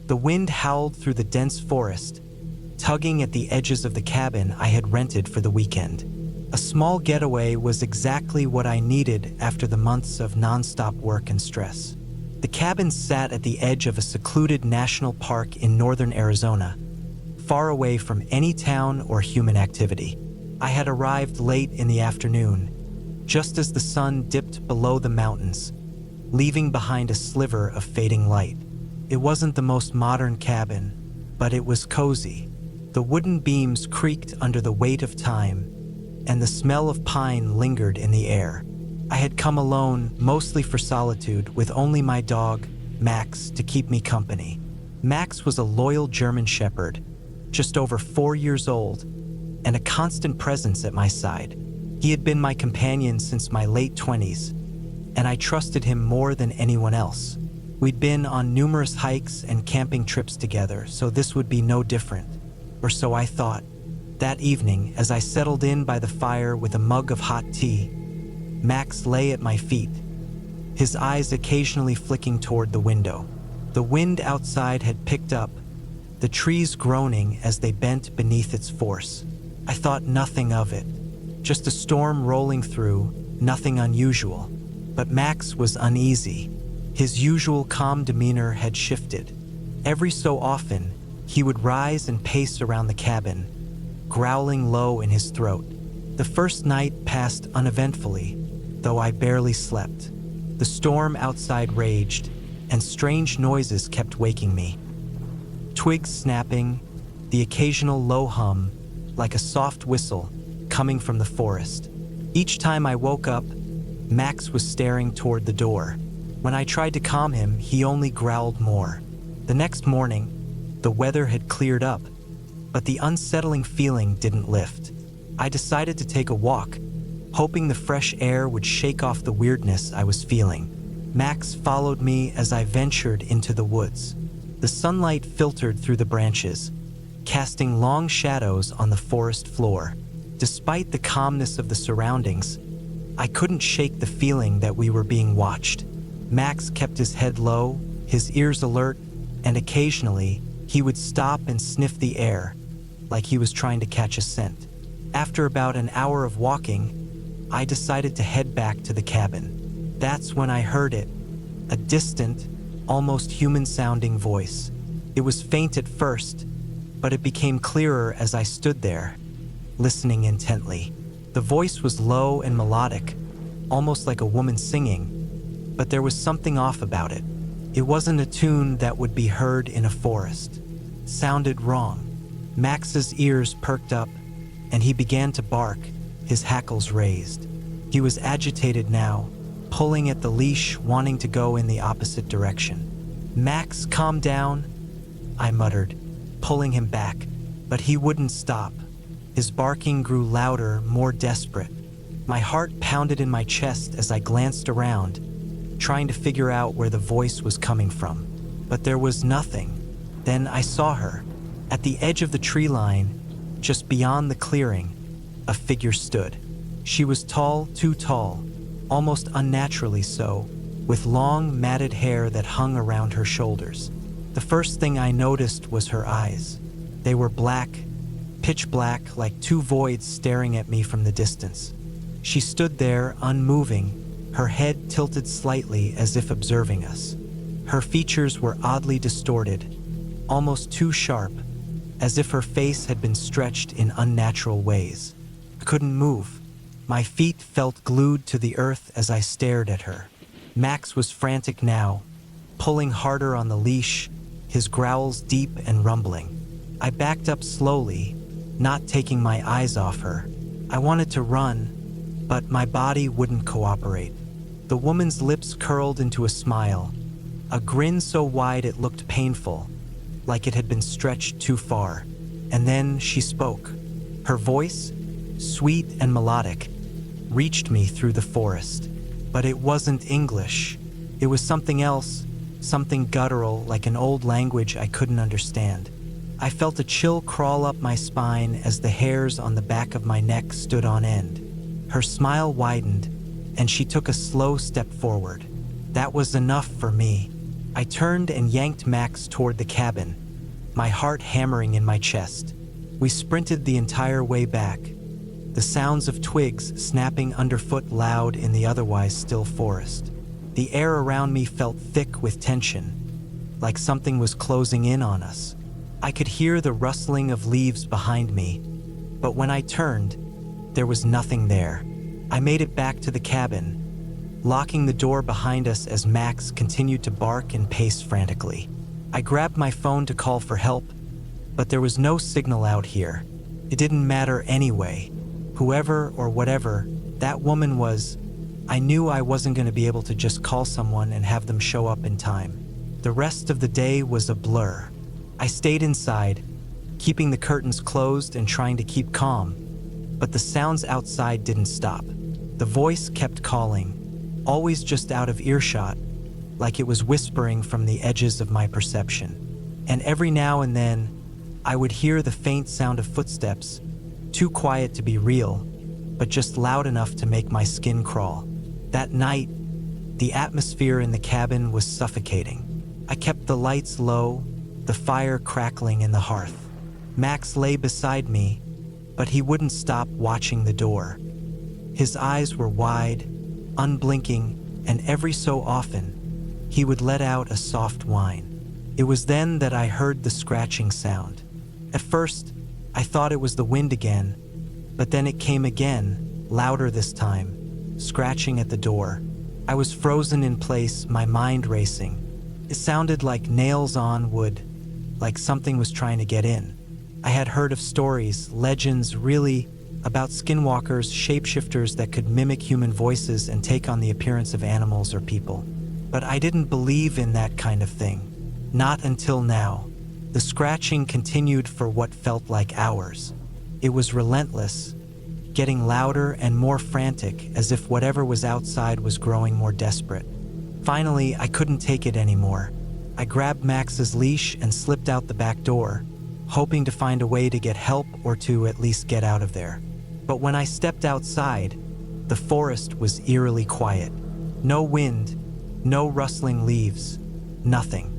The wind howled through the dense forest, tugging at the edges of the cabin I had rented for the weekend. A small getaway was exactly what I needed after the months of nonstop work and stress. The cabin sat at the edge of a secluded national park in northern Arizona, far away from any town or human activity. I had arrived late in the afternoon, just as the sun dipped below the mountains, leaving behind a sliver of fading light. It wasn't the most modern cabin, but it was cozy. The wooden beams creaked under the weight of time, and the smell of pine lingered in the air. I had come alone, mostly for solitude, with only my dog, Max, to keep me company. Max was a loyal German shepherd, just over 4 years old, and a constant presence at my side. He had been my companion since my late 20s, and I trusted him more than anyone else. We'd been on numerous hikes and camping trips together, so this would be no different, or so I thought. That evening, as I settled in by the fire with a mug of hot tea, Max lay at my feet, his eyes occasionally flicking toward the window. The wind outside had picked up, the trees groaning as they bent beneath its force. I thought nothing of it, just a storm rolling through, nothing unusual. But Max was uneasy. His usual calm demeanor had shifted. Every so often, he would rise and pace around the cabin, growling low in his throat. The first night passed uneventfully, though I barely slept. The storm outside raged, and strange noises kept waking me. Twigs snapping, the occasional low hum, like a soft whistle, coming from the forest. Each time I woke up, Max was staring toward the door. When I tried to calm him, he only growled more. The next morning, the weather had cleared up, but the unsettling feeling didn't lift. I decided to take a walk, hoping the fresh air would shake off the weirdness I was feeling. Max followed me as I ventured into the woods. The sunlight filtered through the branches, casting long shadows on the forest floor. Despite the calmness of the surroundings, I couldn't shake the feeling that we were being watched. Max kept his head low, his ears alert, and occasionally he would stop and sniff the air, like he was trying to catch a scent. After about an hour of walking, I decided to head back to the cabin. That's when I heard it, a distant, almost human-sounding voice. It was faint at first, but it became clearer as I stood there, listening intently. The voice was low and melodic, almost like a woman singing, but there was something off about it. It wasn't a tune that would be heard in a forest. It sounded wrong. Max's ears perked up, and he began to bark, his hackles raised. He was agitated now, pulling at the leash, wanting to go in the opposite direction. "Max, calm down," I muttered, pulling him back, but he wouldn't stop. His barking grew louder, more desperate. My heart pounded in my chest as I glanced around, trying to figure out where the voice was coming from. But there was nothing. Then I saw her. At the edge of the tree line, just beyond the clearing, a figure stood. She was tall, too tall, almost unnaturally so, with long, matted hair that hung around her shoulders. The first thing I noticed was her eyes. They were black, pitch black, like two voids staring at me from the distance. She stood there, unmoving, her head tilted slightly as if observing us. Her features were oddly distorted, almost too sharp, as if her face had been stretched in unnatural ways. I couldn't move. My feet felt glued to the earth as I stared at her. Max was frantic now, pulling harder on the leash, his growls deep and rumbling. I backed up slowly, not taking my eyes off her. I wanted to run, but my body wouldn't cooperate. The woman's lips curled into a smile, a grin so wide it looked painful, like it had been stretched too far. And then she spoke. Her voice, sweet and melodic, reached me through the forest. But it wasn't English. It was something else, something guttural, like an old language I couldn't understand. I felt a chill crawl up my spine as the hairs on the back of my neck stood on end. Her smile widened, and she took a slow step forward. That was enough for me. I turned and yanked Max toward the cabin, my heart hammering in my chest. We sprinted the entire way back, the sounds of twigs snapping underfoot loud in the otherwise still forest. The air around me felt thick with tension, like something was closing in on us. I could hear the rustling of leaves behind me, but when I turned, there was nothing there. I made it back to the cabin, locking the door behind us as Max continued to bark and pace frantically. I grabbed my phone to call for help, but there was no signal out here. It didn't matter anyway. Whoever or whatever that woman was, I knew I wasn't going to be able to just call someone and have them show up in time. The rest of the day was a blur. I stayed inside, keeping the curtains closed and trying to keep calm, but the sounds outside didn't stop. The voice kept calling, always just out of earshot, like it was whispering from the edges of my perception. And every now and then, I would hear the faint sound of footsteps, too quiet to be real, but just loud enough to make my skin crawl. That night, the atmosphere in the cabin was suffocating. I kept the lights low, the fire crackling in the hearth. Max lay beside me, but he wouldn't stop watching the door. His eyes were wide, unblinking, and every so often, he would let out a soft whine. It was then that I heard the scratching sound. At first, I thought it was the wind again, but then it came again, louder this time, scratching at the door. I was frozen in place, my mind racing. It sounded like nails on wood, like something was trying to get in. I had heard of stories, legends really, about skinwalkers, shapeshifters that could mimic human voices and take on the appearance of animals or people. But I didn't believe in that kind of thing. Not until now. The scratching continued for what felt like hours. It was relentless, getting louder and more frantic, as if whatever was outside was growing more desperate. Finally, I couldn't take it anymore. I grabbed Max's leash and slipped out the back door, hoping to find a way to get help or to at least get out of there. But when I stepped outside, the forest was eerily quiet. No wind, no rustling leaves, nothing.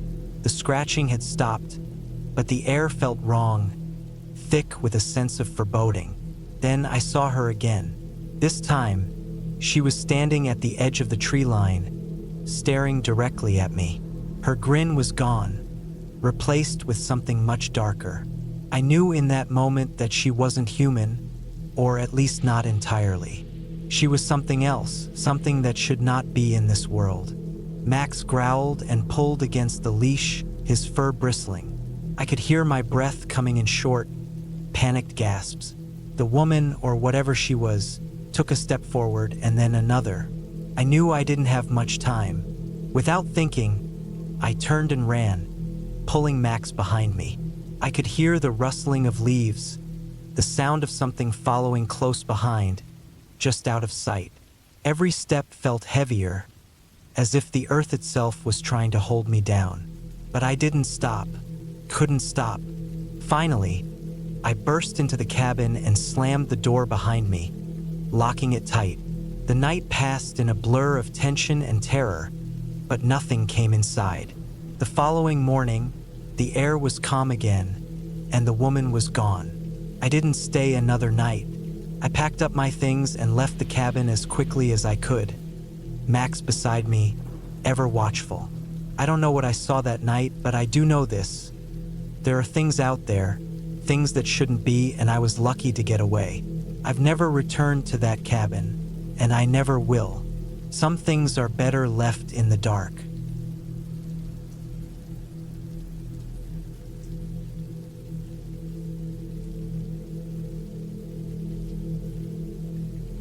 The scratching had stopped, but the air felt wrong, thick with a sense of foreboding. Then I saw her again. This time, she was standing at the edge of the tree line, staring directly at me. Her grin was gone, replaced with something much darker. I knew in that moment that she wasn't human, or at least not entirely. She was something else, something that should not be in this world. Max growled and pulled against the leash, his fur bristling. I could hear my breath coming in short, panicked gasps. The woman, or whatever she was, took a step forward and then another. I knew I didn't have much time. Without thinking, I turned and ran, pulling Max behind me. I could hear the rustling of leaves, the sound of something following close behind, just out of sight. Every step felt heavier, as if the earth itself was trying to hold me down. But I didn't stop. Couldn't stop. Finally, I burst into the cabin and slammed the door behind me, locking it tight. The night passed in a blur of tension and terror, but nothing came inside. The following morning, the air was calm again, and the woman was gone. I didn't stay another night. I packed up my things and left the cabin as quickly as I could, Max beside me, ever watchful. I don't know what I saw that night, but I do know this. There are things out there, things that shouldn't be, and I was lucky to get away. I've never returned to that cabin, and I never will. Some things are better left in the dark.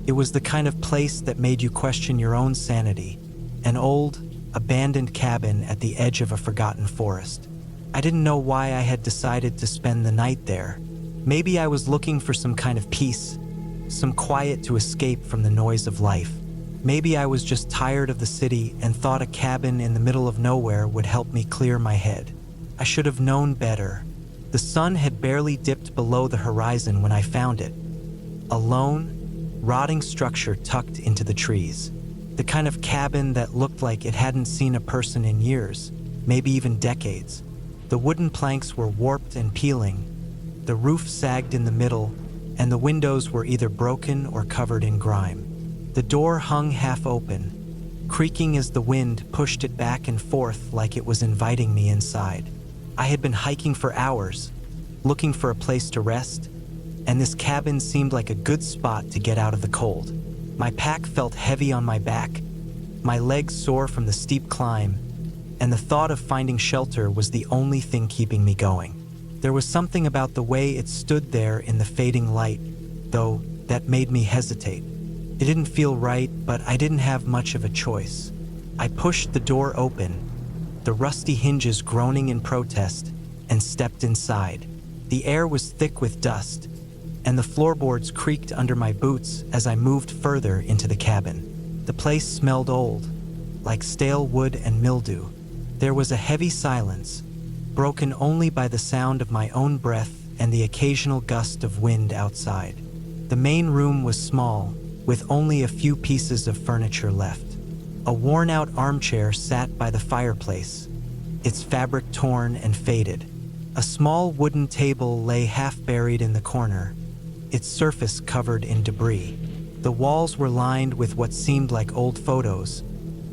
It was the kind of place that made you question your own sanity. An old, abandoned cabin at the edge of a forgotten forest. I didn't know why I had decided to spend the night there. Maybe I was looking for some kind of peace, some quiet to escape from the noise of life. Maybe I was just tired of the city and thought a cabin in the middle of nowhere would help me clear my head. I should have known better. The sun had barely dipped below the horizon when I found it. A lone, rotting structure tucked into the trees. The kind of cabin that looked like it hadn't seen a person in years. maybe even decades. The wooden planks were warped and peeling, the roof sagged in the middle, and the windows were either broken or covered in grime. The door hung half open, creaking as the wind pushed it back and forth like it was inviting me inside. I had been hiking for hours, looking for a place to rest, and this cabin seemed like a good spot to get out of the cold. My pack felt heavy on my back, my legs sore from the steep climb, and the thought of finding shelter was the only thing keeping me going. There was something about the way it stood there in the fading light, though, that made me hesitate. It didn't feel right, but I didn't have much of a choice. I pushed the door open, the rusty hinges groaning in protest, and stepped inside. The air was thick with dust, and the floorboards creaked under my boots as I moved further into the cabin. The place smelled old, like stale wood and mildew. There was a heavy silence, broken only by the sound of my own breath and the occasional gust of wind outside. The main room was small, with only a few pieces of furniture left. A worn-out armchair sat by the fireplace, its fabric torn and faded. A small wooden table lay half-buried in the corner, its surface covered in debris. The walls were lined with what seemed like old photos,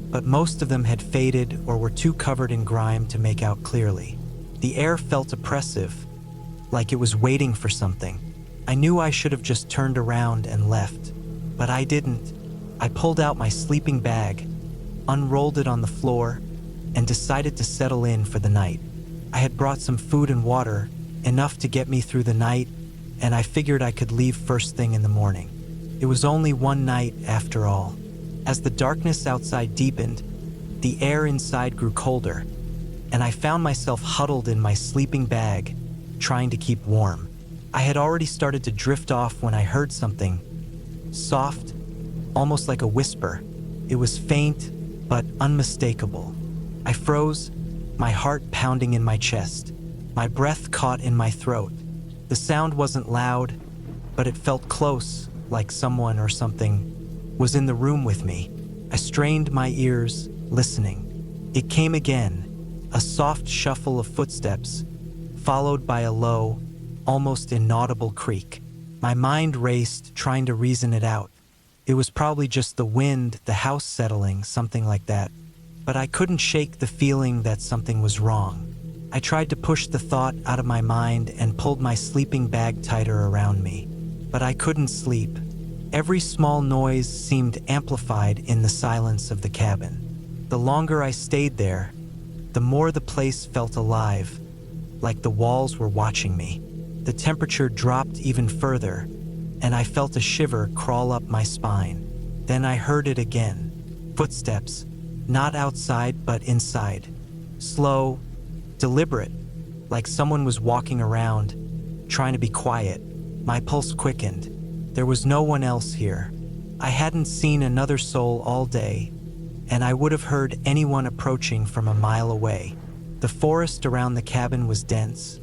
but most of them had faded or were too covered in grime to make out clearly. The air felt oppressive, like it was waiting for something. I knew I should have just turned around and left, but I didn't. I pulled out my sleeping bag, unrolled it on the floor, and decided to settle in for the night. I had brought some food and water, enough to get me through the night, and I figured I could leave first thing in the morning. It was only one night after all. As the darkness outside deepened, the air inside grew colder, and I found myself huddled in my sleeping bag, trying to keep warm. I had already started to drift off when I heard something, soft, almost like a whisper. It was faint, but unmistakable. I froze, my heart pounding in my chest, my breath caught in my throat. The sound wasn't loud, but it felt close, like someone or something was in the room with me. I strained my ears, listening. It came again. A soft shuffle of footsteps, followed by a low, almost inaudible creak. My mind raced, trying to reason it out. It was probably just the wind, the house settling, something like that. But I couldn't shake the feeling that something was wrong. I tried to push the thought out of my mind and pulled my sleeping bag tighter around me. But I couldn't sleep. Every small noise seemed amplified in the silence of the cabin. The longer I stayed there, the more the place felt alive, like the walls were watching me. The temperature dropped even further, and I felt a shiver crawl up my spine. Then I heard it again. Footsteps, not outside but inside. Slow, deliberate, like someone was walking around, trying to be quiet. My pulse quickened. There was no one else here. I hadn't seen another soul all day, and I would have heard anyone approaching from a mile away. The forest around the cabin was dense,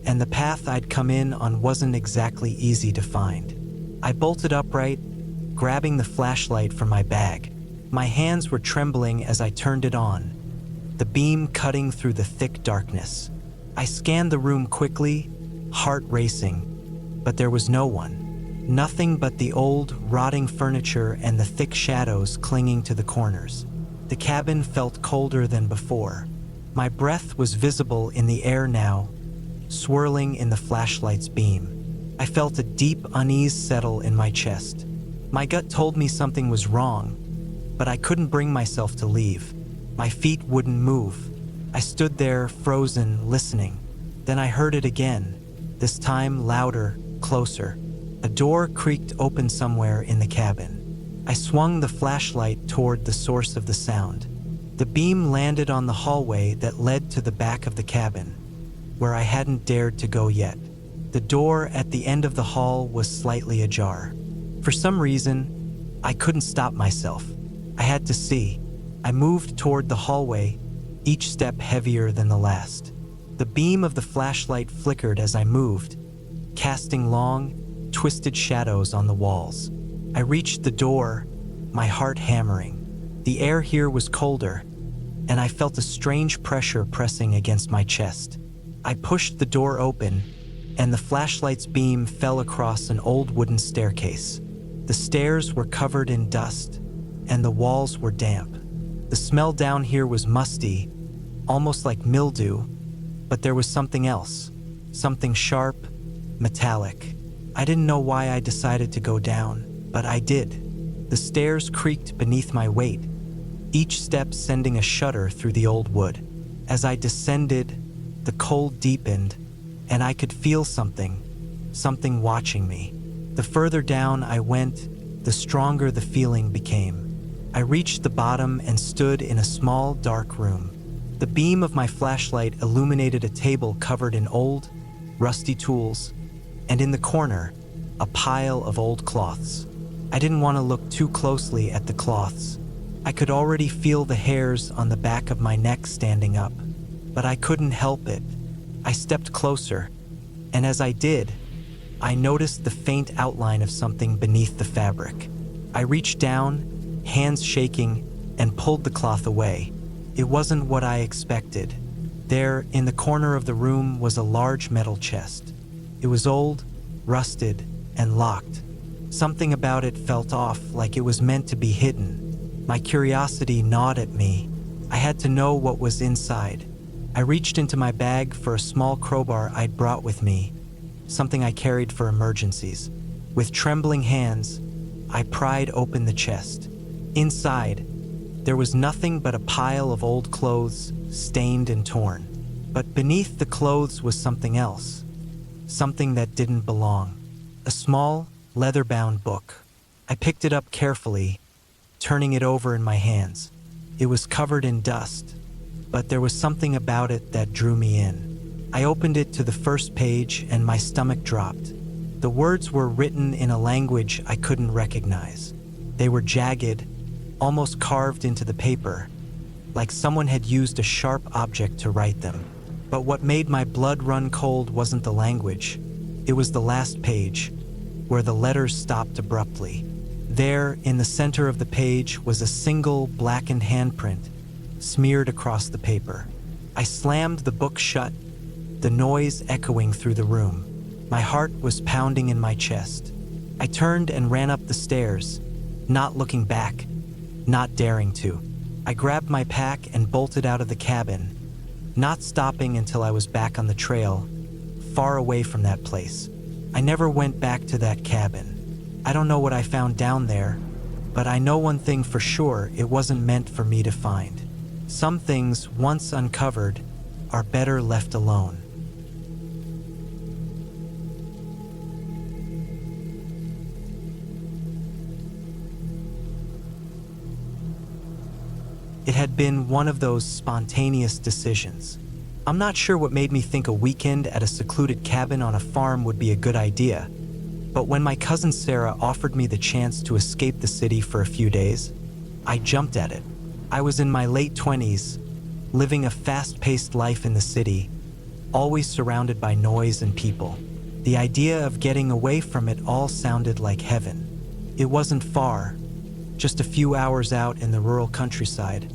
and the path I'd come in on wasn't exactly easy to find. I bolted upright, grabbing the flashlight from my bag. My hands were trembling as I turned it on, the beam cutting through the thick darkness. I scanned the room quickly, heart racing, but there was no one. Nothing but the old, rotting furniture and the thick shadows clinging to the corners. The cabin felt colder than before. My breath was visible in the air now, swirling in the flashlight's beam. I felt a deep unease settle in my chest. My gut told me something was wrong, but I couldn't bring myself to leave. My feet wouldn't move. I stood there, frozen, listening. Then I heard it again, this time louder, closer. A door creaked open somewhere in the cabin. I swung the flashlight toward the source of the sound. The beam landed on the hallway that led to the back of the cabin, where I hadn't dared to go yet. The door at the end of the hall was slightly ajar. For some reason, I couldn't stop myself. I had to see. I moved toward the hallway, each step heavier than the last. The beam of the flashlight flickered as I moved, casting long, twisted shadows on the walls. I reached the door, my heart hammering. The air here was colder, and I felt a strange pressure pressing against my chest. I pushed the door open, and the flashlight's beam fell across an old wooden staircase. The stairs were covered in dust, and the walls were damp. The smell down here was musty, almost like mildew, but there was something else, something sharp, metallic. I didn't know why I decided to go down, but I did. The stairs creaked beneath my weight, each step sending a shudder through the old wood. As I descended, the cold deepened, and I could feel something watching me. The further down I went, the stronger the feeling became. I reached the bottom and stood in a small, dark room. The beam of my flashlight illuminated a table covered in old, rusty tools, and in the corner, a pile of old cloths. I didn't want to look too closely at the cloths. I could already feel the hairs on the back of my neck standing up, but I couldn't help it. I stepped closer, and as I did, I noticed the faint outline of something beneath the fabric. I reached down, hands shaking, and pulled the cloth away. It wasn't what I expected. There, in the corner of the room, was a large metal chest. It was old, rusted, and locked. Something about it felt off, like it was meant to be hidden. My curiosity gnawed at me. I had to know what was inside. I reached into my bag for a small crowbar I'd brought with me, something I carried for emergencies. With trembling hands, I pried open the chest. Inside, there was nothing but a pile of old clothes, stained and torn. But beneath the clothes was something else, something that didn't belong. A small, leather-bound book. I picked it up carefully, turning it over in my hands. It was covered in dust, but there was something about it that drew me in. I opened it to the first page and my stomach dropped. The words were written in a language I couldn't recognize. They were jagged, almost carved into the paper, like someone had used a sharp object to write them. But what made my blood run cold wasn't the language. It was the last page, where the letters stopped abruptly. There, in the center of the page, was a single blackened handprint, smeared across the paper. I slammed the book shut, the noise echoing through the room. My heart was pounding in my chest. I turned and ran up the stairs, not looking back, not daring to. I grabbed my pack and bolted out of the cabin, not stopping until I was back on the trail, far away from that place. I never went back to that cabin. I don't know what I found down there, but I know one thing for sure: it wasn't meant for me to find. Some things, once uncovered, are better left alone. It had been one of those spontaneous decisions. I'm not sure what made me think a weekend at a secluded cabin on a farm would be a good idea, but when my cousin Sarah offered me the chance to escape the city for a few days, I jumped at it. I was in my late 20s, living a fast-paced life in the city, always surrounded by noise and people. The idea of getting away from it all sounded like heaven. It wasn't far, just a few hours out in the rural countryside,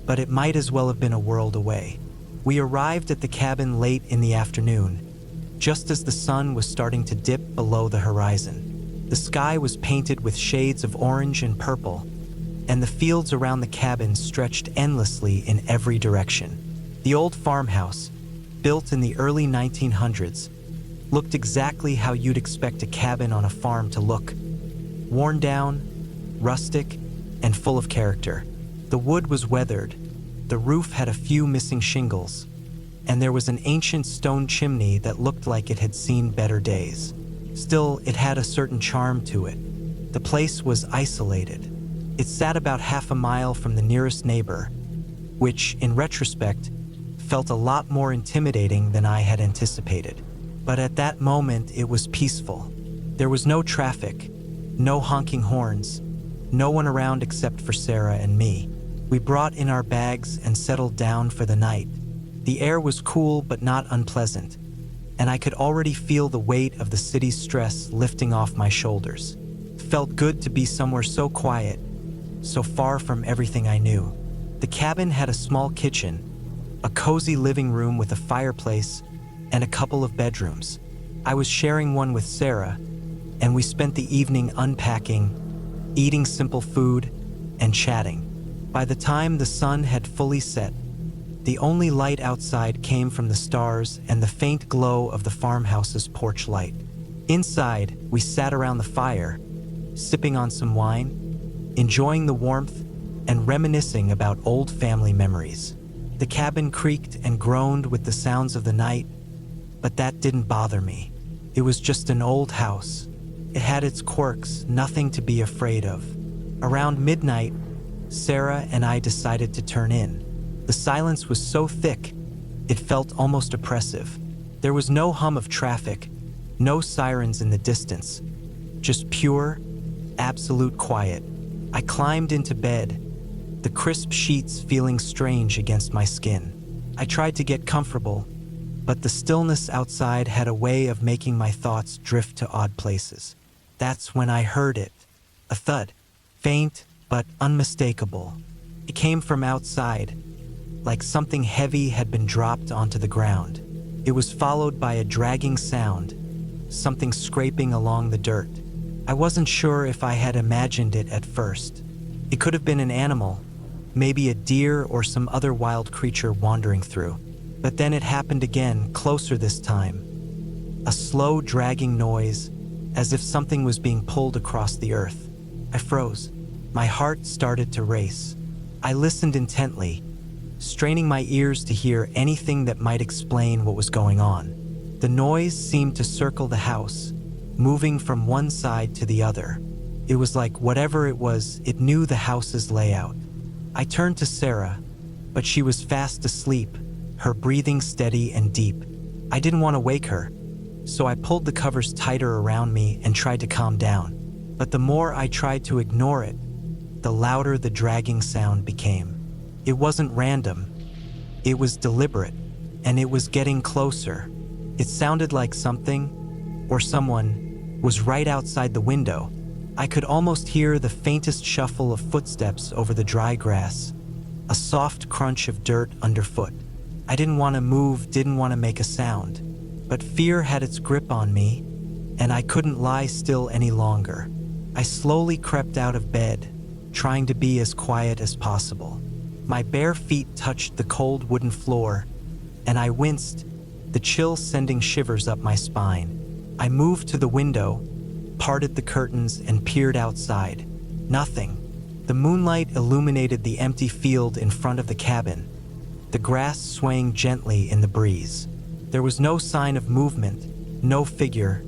but it might as well have been a world away. We arrived at the cabin late in the afternoon, just as the sun was starting to dip below the horizon. The sky was painted with shades of orange and purple, and the fields around the cabin stretched endlessly in every direction. The old farmhouse, built in the early 1900s, looked exactly how you'd expect a cabin on a farm to look: worn down, rustic, and full of character. The wood was weathered, the roof had a few missing shingles, and there was an ancient stone chimney that looked like it had seen better days. Still, it had a certain charm to it. The place was isolated. It sat about half a mile from the nearest neighbor, which, in retrospect, felt a lot more intimidating than I had anticipated. But at that moment, it was peaceful. There was no traffic, no honking horns, no one around except for Sarah and me. We brought in our bags and settled down for the night. The air was cool but not unpleasant, and I could already feel the weight of the city's stress lifting off my shoulders. It felt good to be somewhere so quiet, so far from everything I knew. The cabin had a small kitchen, a cozy living room with a fireplace, and a couple of bedrooms. I was sharing one with Sarah, and we spent the evening unpacking, eating simple food, and chatting. By the time the sun had fully set, the only light outside came from the stars and the faint glow of the farmhouse's porch light. Inside, we sat around the fire, sipping on some wine, enjoying the warmth, and reminiscing about old family memories. The cabin creaked and groaned with the sounds of the night, but that didn't bother me. It was just an old house. It had its quirks, nothing to be afraid of. Around midnight, Sarah and I decided to turn in. The silence was so thick, it felt almost oppressive. There was no hum of traffic, no sirens in the distance, just pure, absolute quiet. I climbed into bed, the crisp sheets feeling strange against my skin. I tried to get comfortable, but the stillness outside had a way of making my thoughts drift to odd places. That's when I heard it, a thud, faint but unmistakable. It came from outside, like something heavy had been dropped onto the ground. It was followed by a dragging sound, something scraping along the dirt. I wasn't sure if I had imagined it at first. It could have been an animal, maybe a deer or some other wild creature wandering through. But then it happened again, closer this time. A slow, dragging noise, as if something was being pulled across the earth. I froze. My heart started to race. I listened intently, straining my ears to hear anything that might explain what was going on. The noise seemed to circle the house, moving from one side to the other. It was like whatever it was, it knew the house's layout. I turned to Sarah, but she was fast asleep, her breathing steady and deep. I didn't want to wake her, so I pulled the covers tighter around me and tried to calm down. But the more I tried to ignore it, the louder the dragging sound became. It wasn't random. It was deliberate, and it was getting closer. It sounded like something, or someone, was right outside the window. I could almost hear the faintest shuffle of footsteps over the dry grass, a soft crunch of dirt underfoot. I didn't want to move, didn't want to make a sound, but fear had its grip on me, and I couldn't lie still any longer. I slowly crept out of bed, trying to be as quiet as possible. My bare feet touched the cold wooden floor, and I winced, the chill sending shivers up my spine. I moved to the window, parted the curtains, and peered outside. Nothing. The moonlight illuminated the empty field in front of the cabin, the grass swaying gently in the breeze. There was no sign of movement, no figure,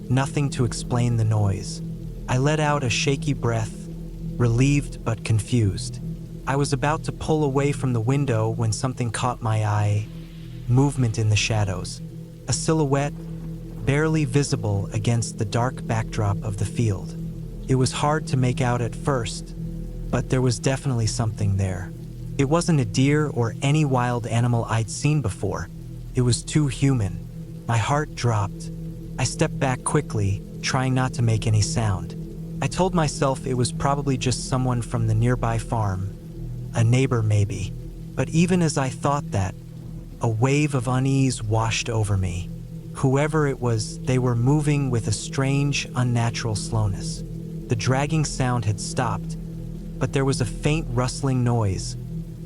nothing to explain the noise. I let out a shaky breath, relieved but confused. I was about to pull away from the window when something caught my eye. Movement in the shadows. A silhouette, barely visible against the dark backdrop of the field. It was hard to make out at first, but there was definitely something there. It wasn't a deer or any wild animal I'd seen before. It was too human. My heart dropped. I stepped back quickly, trying not to make any sound. I told myself it was probably just someone from the nearby farm, a neighbor maybe. But even as I thought that, a wave of unease washed over me. Whoever it was, they were moving with a strange, unnatural slowness. The dragging sound had stopped, but there was a faint rustling noise,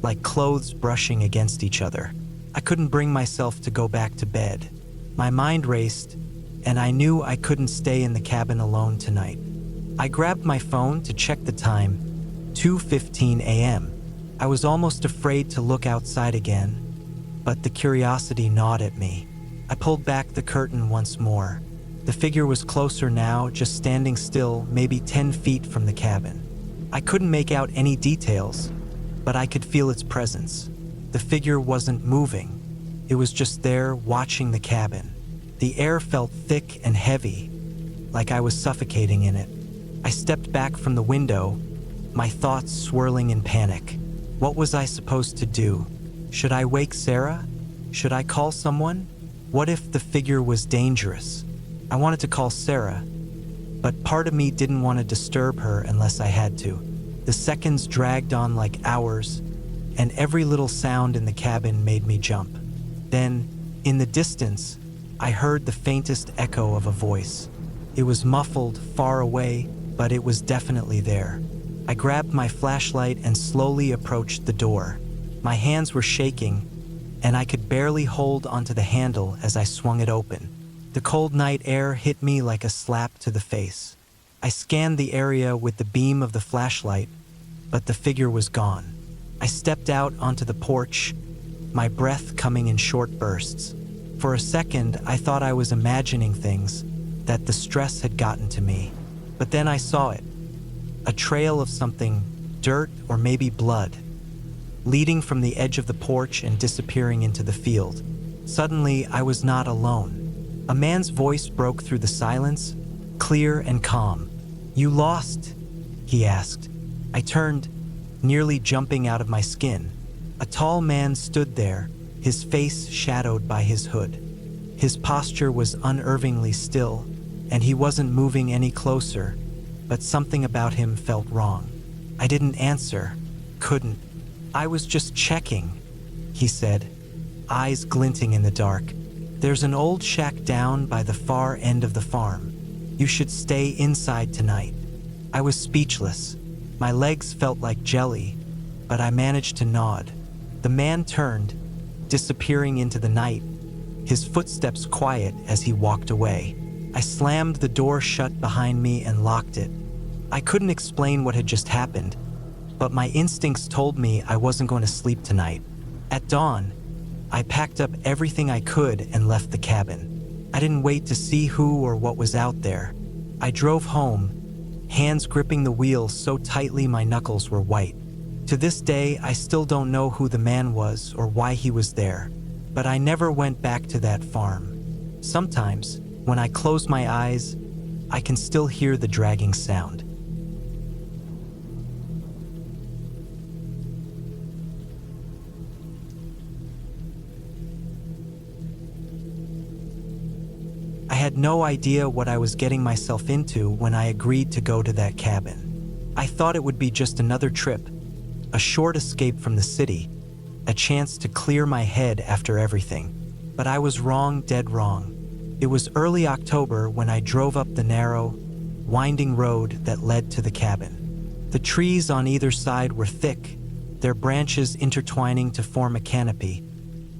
like clothes brushing against each other. I couldn't bring myself to go back to bed. My mind raced, and I knew I couldn't stay in the cabin alone tonight. I grabbed my phone to check the time, 2:15 a.m. I was almost afraid to look outside again, but the curiosity gnawed at me. I pulled back the curtain once more. The figure was closer now, just standing still, maybe 10 feet from the cabin. I couldn't make out any details, but I could feel its presence. The figure wasn't moving. It was just there, watching the cabin. The air felt thick and heavy, like I was suffocating in it. I stepped back from the window, my thoughts swirling in panic. What was I supposed to do? Should I wake Sarah? Should I call someone? What if the figure was dangerous? I wanted to call Sarah, but part of me didn't want to disturb her unless I had to. The seconds dragged on like hours, and every little sound in the cabin made me jump. Then, in the distance, I heard the faintest echo of a voice. It was muffled, far away, but it was definitely there. I grabbed my flashlight and slowly approached the door. My hands were shaking, and I could barely hold onto the handle as I swung it open. The cold night air hit me like a slap to the face. I scanned the area with the beam of the flashlight, but the figure was gone. I stepped out onto the porch, my breath coming in short bursts. For a second, I thought I was imagining things, that the stress had gotten to me. But then I saw it. A trail of something, dirt or maybe blood, leading from the edge of the porch and disappearing into the field. Suddenly, I was not alone. A man's voice broke through the silence, clear and calm. "You lost?" he asked. I turned, nearly jumping out of my skin. A tall man stood there, his face shadowed by his hood. His posture was unnervingly still, and he wasn't moving any closer, but something about him felt wrong. I didn't answer, couldn't. "I was just checking," he said, eyes glinting in the dark. "There's an old shack down by the far end of the farm. You should stay inside tonight." I was speechless. My legs felt like jelly, but I managed to nod. The man turned, disappearing into the night, his footsteps quiet as he walked away. I slammed the door shut behind me and locked it. I couldn't explain what had just happened, but my instincts told me I wasn't going to sleep tonight. At dawn, I packed up everything I could and left the cabin. I didn't wait to see who or what was out there. I drove home, hands gripping the wheel so tightly my knuckles were white. To this day, I still don't know who the man was or why he was there, but I never went back to that farm. Sometimes, when I close my eyes, I can still hear the dragging sound. I had no idea what I was getting myself into when I agreed to go to that cabin. I thought it would be just another trip, a short escape from the city, a chance to clear my head after everything. But I was wrong, dead wrong. It was early October when I drove up the narrow, winding road that led to the cabin. The trees on either side were thick, their branches intertwining to form a canopy,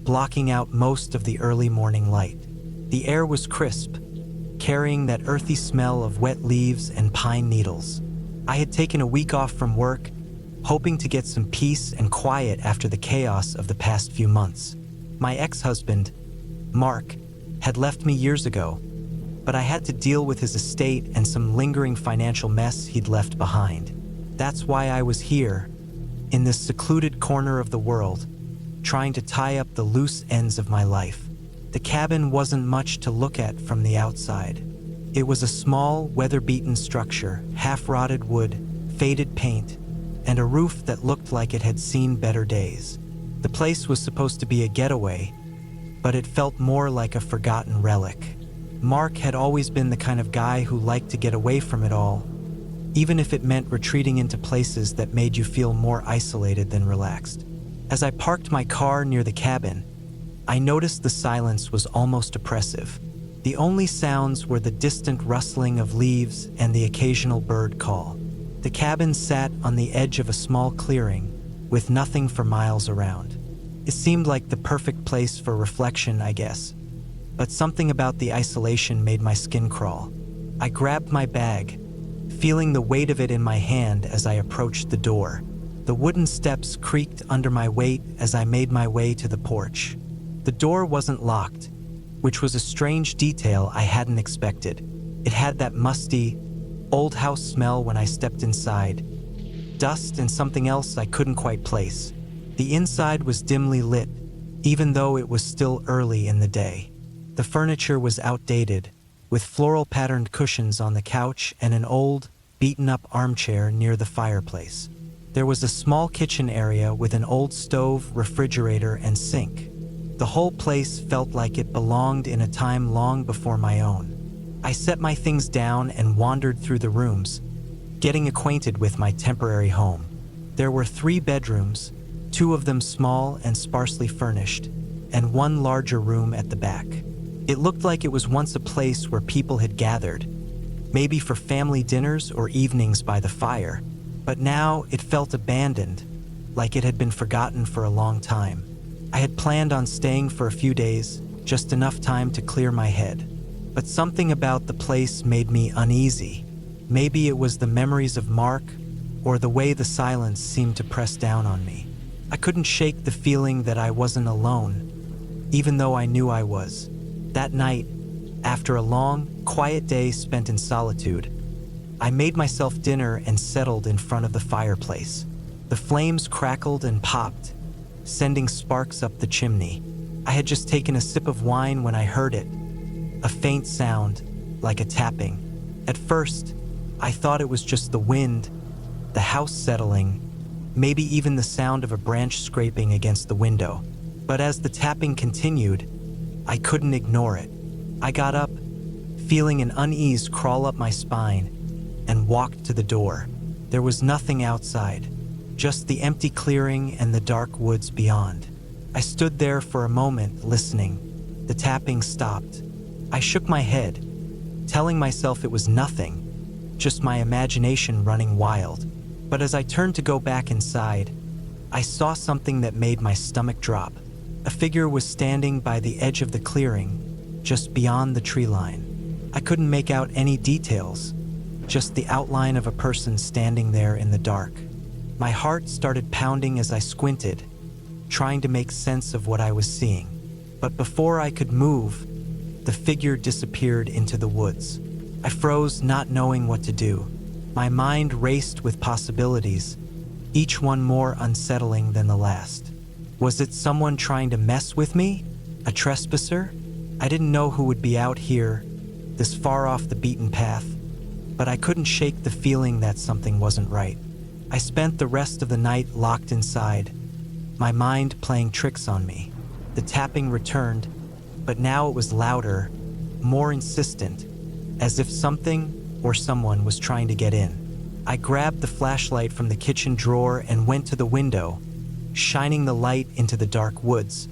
blocking out most of the early morning light. The air was crisp, carrying that earthy smell of wet leaves and pine needles. I had taken a week off from work, hoping to get some peace and quiet after the chaos of the past few months. My ex-husband, Mark, had left me years ago, but I had to deal with his estate and some lingering financial mess he'd left behind. That's why I was here, in this secluded corner of the world, trying to tie up the loose ends of my life. The cabin wasn't much to look at from the outside. It was a small, weather-beaten structure, half-rotted wood, faded paint, and a roof that looked like it had seen better days. The place was supposed to be a getaway, but it felt more like a forgotten relic. Mark had always been the kind of guy who liked to get away from it all, even if it meant retreating into places that made you feel more isolated than relaxed. As I parked my car near the cabin, I noticed the silence was almost oppressive. The only sounds were the distant rustling of leaves and the occasional bird call. The cabin sat on the edge of a small clearing, with nothing for miles around. It seemed like the perfect place for reflection, I guess. But something about the isolation made my skin crawl. I grabbed my bag, feeling the weight of it in my hand as I approached the door. The wooden steps creaked under my weight as I made my way to the porch. The door wasn't locked, which was a strange detail I hadn't expected. It had that musty, old house smell when I stepped inside, dust and something else I couldn't quite place. The inside was dimly lit, even though it was still early in the day. The furniture was outdated, with floral-patterned cushions on the couch and an old, beaten-up armchair near the fireplace. There was a small kitchen area with an old stove, refrigerator, and sink. The whole place felt like it belonged in a time long before my own. I set my things down and wandered through the rooms, getting acquainted with my temporary home. There were 3 bedrooms, two of them small and sparsely furnished, and one larger room at the back. It looked like it was once a place where people had gathered, maybe for family dinners or evenings by the fire, but now it felt abandoned, like it had been forgotten for a long time. I had planned on staying for a few days, just enough time to clear my head. But something about the place made me uneasy. Maybe it was the memories of Mark, or the way the silence seemed to press down on me. I couldn't shake the feeling that I wasn't alone, even though I knew I was. That night, after a long, quiet day spent in solitude, I made myself dinner and settled in front of the fireplace. The flames crackled and popped, sending sparks up the chimney. I had just taken a sip of wine when I heard it, a faint sound, like a tapping. At first, I thought it was just the wind, the house settling, maybe even the sound of a branch scraping against the window. But as the tapping continued, I couldn't ignore it. I got up, feeling an unease crawl up my spine, and walked to the door. There was nothing outside, just the empty clearing and the dark woods beyond. I stood there for a moment, listening. The tapping stopped. I shook my head, telling myself it was nothing, just my imagination running wild. But as I turned to go back inside, I saw something that made my stomach drop. A figure was standing by the edge of the clearing, just beyond the tree line. I couldn't make out any details, just the outline of a person standing there in the dark. My heart started pounding as I squinted, trying to make sense of what I was seeing. But before I could move, the figure disappeared into the woods. I froze, not knowing what to do. My mind raced with possibilities, each one more unsettling than the last. Was it someone trying to mess with me? A trespasser? I didn't know who would be out here, this far off the beaten path, but I couldn't shake the feeling that something wasn't right. I spent the rest of the night locked inside, my mind playing tricks on me. The tapping returned, but now it was louder, more insistent, as if something or someone was trying to get in. I grabbed the flashlight from the kitchen drawer and went to the window, shining the light into the dark woods,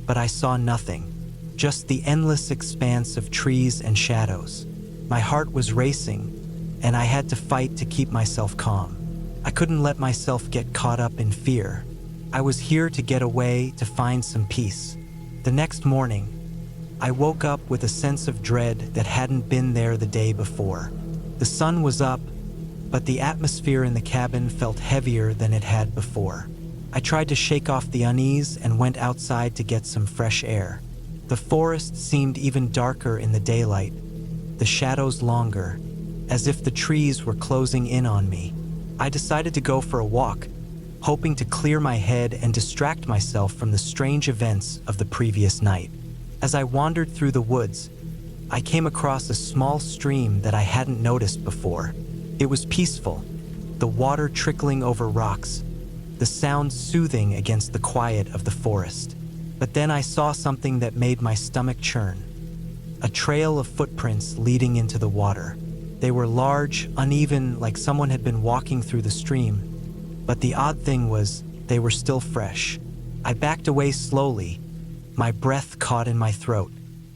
but I saw nothing, just the endless expanse of trees and shadows. My heart was racing, and I had to fight to keep myself calm. I couldn't let myself get caught up in fear. I was here to get away, to find some peace. The next morning, I woke up with a sense of dread that hadn't been there the day before. The sun was up, but the atmosphere in the cabin felt heavier than it had before. I tried to shake off the unease and went outside to get some fresh air. The forest seemed even darker in the daylight, the shadows longer, as if the trees were closing in on me. I decided to go for a walk, hoping to clear my head and distract myself from the strange events of the previous night. As I wandered through the woods, I came across a small stream that I hadn't noticed before. It was peaceful, the water trickling over rocks, the sound soothing against the quiet of the forest. But then I saw something that made my stomach churn. A trail of footprints leading into the water. They were large, uneven, like someone had been walking through the stream. But the odd thing was, they were still fresh. I backed away slowly, my breath caught in my throat.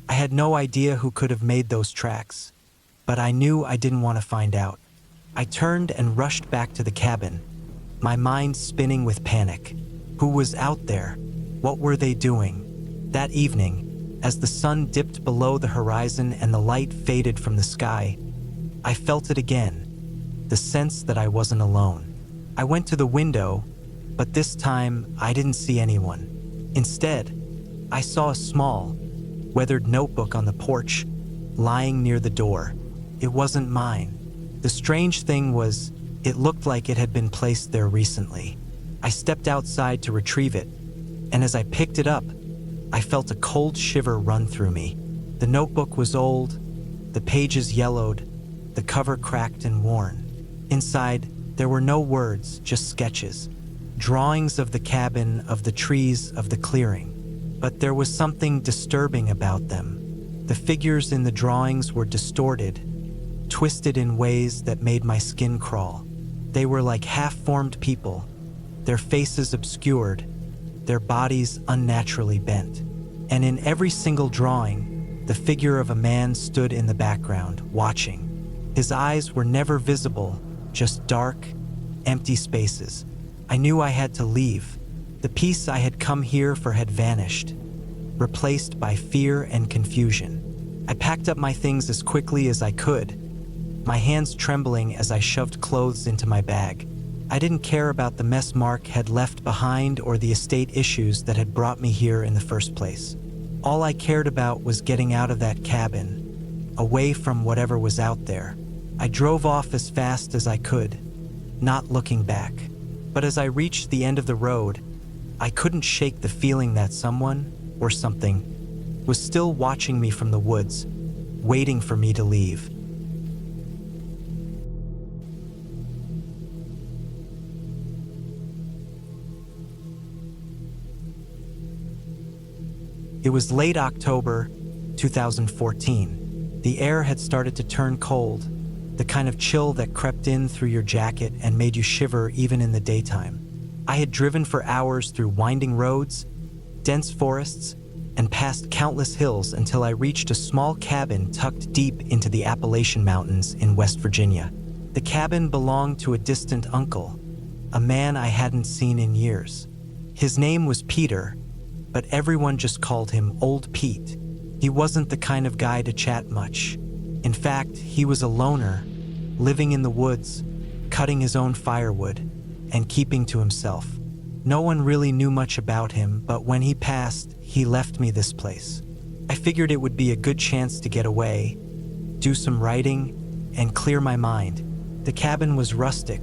I had no idea who could have made those tracks, but I knew I didn't want to find out. I turned and rushed back to the cabin, my mind spinning with panic. Who was out there? What were they doing? That evening, as the sun dipped below the horizon and the light faded from the sky, I felt it again, the sense that I wasn't alone. I went to the window, but this time I didn't see anyone. Instead, I saw a small, weathered notebook on the porch, lying near the door. It wasn't mine. The strange thing was, it looked like it had been placed there recently. I stepped outside to retrieve it, and as I picked it up, I felt a cold shiver run through me. The notebook was old, the pages yellowed, the cover cracked and worn. Inside, there were no words, just sketches, drawings of the cabin, of the trees, of the clearing. But there was something disturbing about them. The figures in the drawings were distorted, twisted in ways that made my skin crawl. They were like half-formed people, their faces obscured, their bodies unnaturally bent. And in every single drawing, the figure of a man stood in the background, watching. His eyes were never visible, just dark, empty spaces. I knew I had to leave. The peace I had come here for had vanished, replaced by fear and confusion. I packed up my things as quickly as I could, my hands trembling as I shoved clothes into my bag. I didn't care about the mess Mark had left behind or the estate issues that had brought me here in the first place. All I cared about was getting out of that cabin, away from whatever was out there. I drove off as fast as I could, not looking back. But as I reached the end of the road, I couldn't shake the feeling that someone, or something, was still watching me from the woods, waiting for me to leave. It was late October 2014. The air had started to turn cold, the kind of chill that crept in through your jacket and made you shiver even in the daytime. I had driven for hours through winding roads, dense forests, and past countless hills until I reached a small cabin tucked deep into the Appalachian Mountains in West Virginia. The cabin belonged to a distant uncle, a man I hadn't seen in years. His name was Peter, but everyone just called him Old Pete. He wasn't the kind of guy to chat much. In fact, he was a loner, living in the woods, cutting his own firewood, and keeping to himself. No one really knew much about him, but when he passed, he left me this place. I figured it would be a good chance to get away, do some writing, and clear my mind. The cabin was rustic,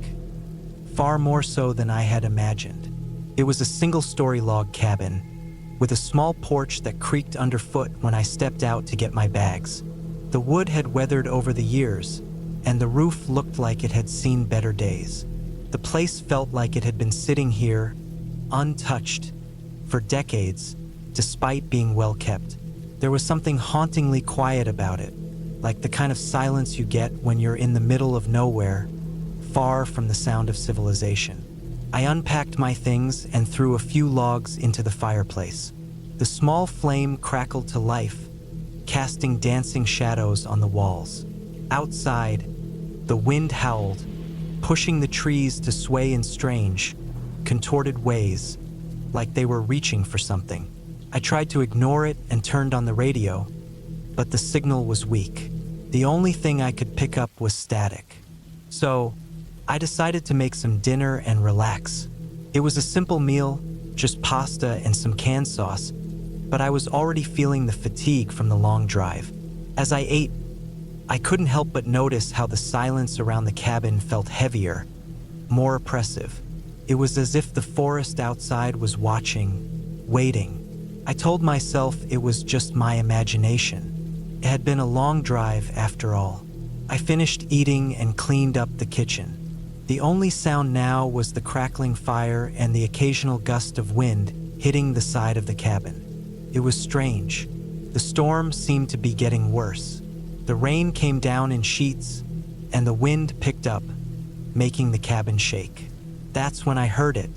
far more so than I had imagined. It was a single-story log cabin, with a small porch that creaked underfoot when I stepped out to get my bags. The wood had weathered over the years, and the roof looked like it had seen better days. The place felt like it had been sitting here, untouched, for decades, despite being well kept. There was something hauntingly quiet about it, like the kind of silence you get when you're in the middle of nowhere, far from the sound of civilization. I unpacked my things and threw a few logs into the fireplace. The small flame crackled to life, casting dancing shadows on the walls. Outside, the wind howled, pushing the trees to sway in strange, contorted ways, like they were reaching for something. I tried to ignore it and turned on the radio, but the signal was weak. The only thing I could pick up was static. So, I decided to make some dinner and relax. It was a simple meal, just pasta and some canned sauce, but I was already feeling the fatigue from the long drive. As I ate, I couldn't help but notice how the silence around the cabin felt heavier, more oppressive. It was as if the forest outside was watching, waiting. I told myself it was just my imagination. It had been a long drive after all. I finished eating and cleaned up the kitchen. The only sound now was the crackling fire and the occasional gust of wind hitting the side of the cabin. It was strange. The storm seemed to be getting worse. The rain came down in sheets, and the wind picked up, making the cabin shake. That's when I heard it,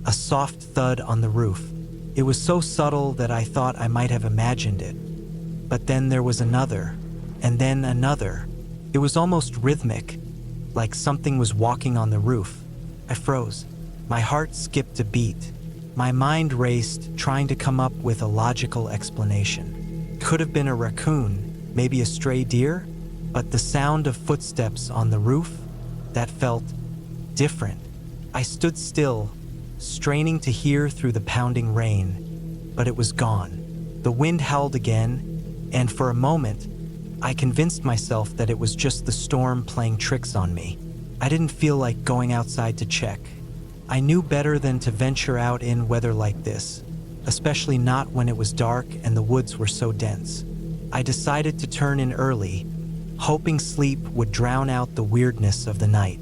a soft thud on the roof. It was so subtle that I thought I might have imagined it. But then there was another, and then another. It was almost rhythmic, like something was walking on the roof. I froze. My heart skipped a beat. My mind raced, trying to come up with a logical explanation. Could have been a raccoon, maybe a stray deer, but the sound of footsteps on the roof, that felt different. I stood still, straining to hear through the pounding rain, but it was gone. The wind howled again, and for a moment, I convinced myself that it was just the storm playing tricks on me. I didn't feel like going outside to check. I knew better than to venture out in weather like this, especially not when it was dark and the woods were so dense. I decided to turn in early, hoping sleep would drown out the weirdness of the night.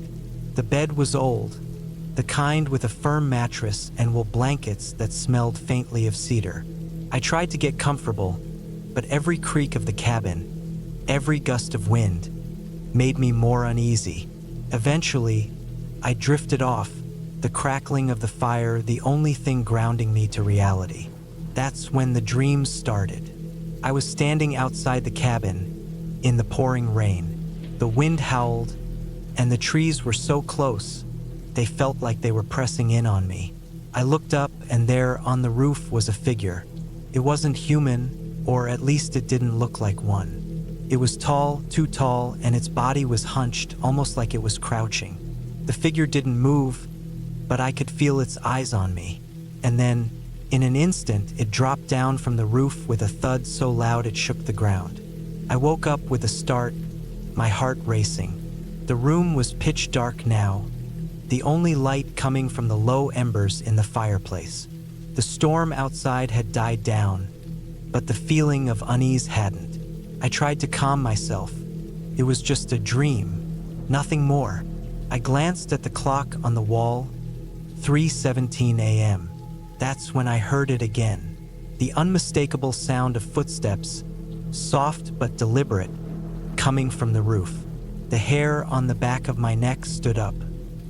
The bed was old, the kind with a firm mattress and wool blankets that smelled faintly of cedar. I tried to get comfortable, but every creak of the cabin, every gust of wind, made me more uneasy. Eventually, I drifted off, the crackling of the fire the only thing grounding me to reality. That's when the dreams started. I was standing outside the cabin in the pouring rain. The wind howled, and the trees were so close, they felt like they were pressing in on me. I looked up, and there on the roof was a figure. It wasn't human, or at least it didn't look like one. It was tall, too tall, and its body was hunched, almost like it was crouching. The figure didn't move, but I could feel its eyes on me. And then, in an instant, it dropped down from the roof with a thud so loud it shook the ground. I woke up with a start, my heart racing. The room was pitch dark now, the only light coming from the low embers in the fireplace. The storm outside had died down, but the feeling of unease hadn't. I tried to calm myself. It was just a dream, nothing more. I glanced at the clock on the wall, 3:17 a.m. That's when I heard it again. The unmistakable sound of footsteps, soft but deliberate, coming from the roof. The hair on the back of my neck stood up.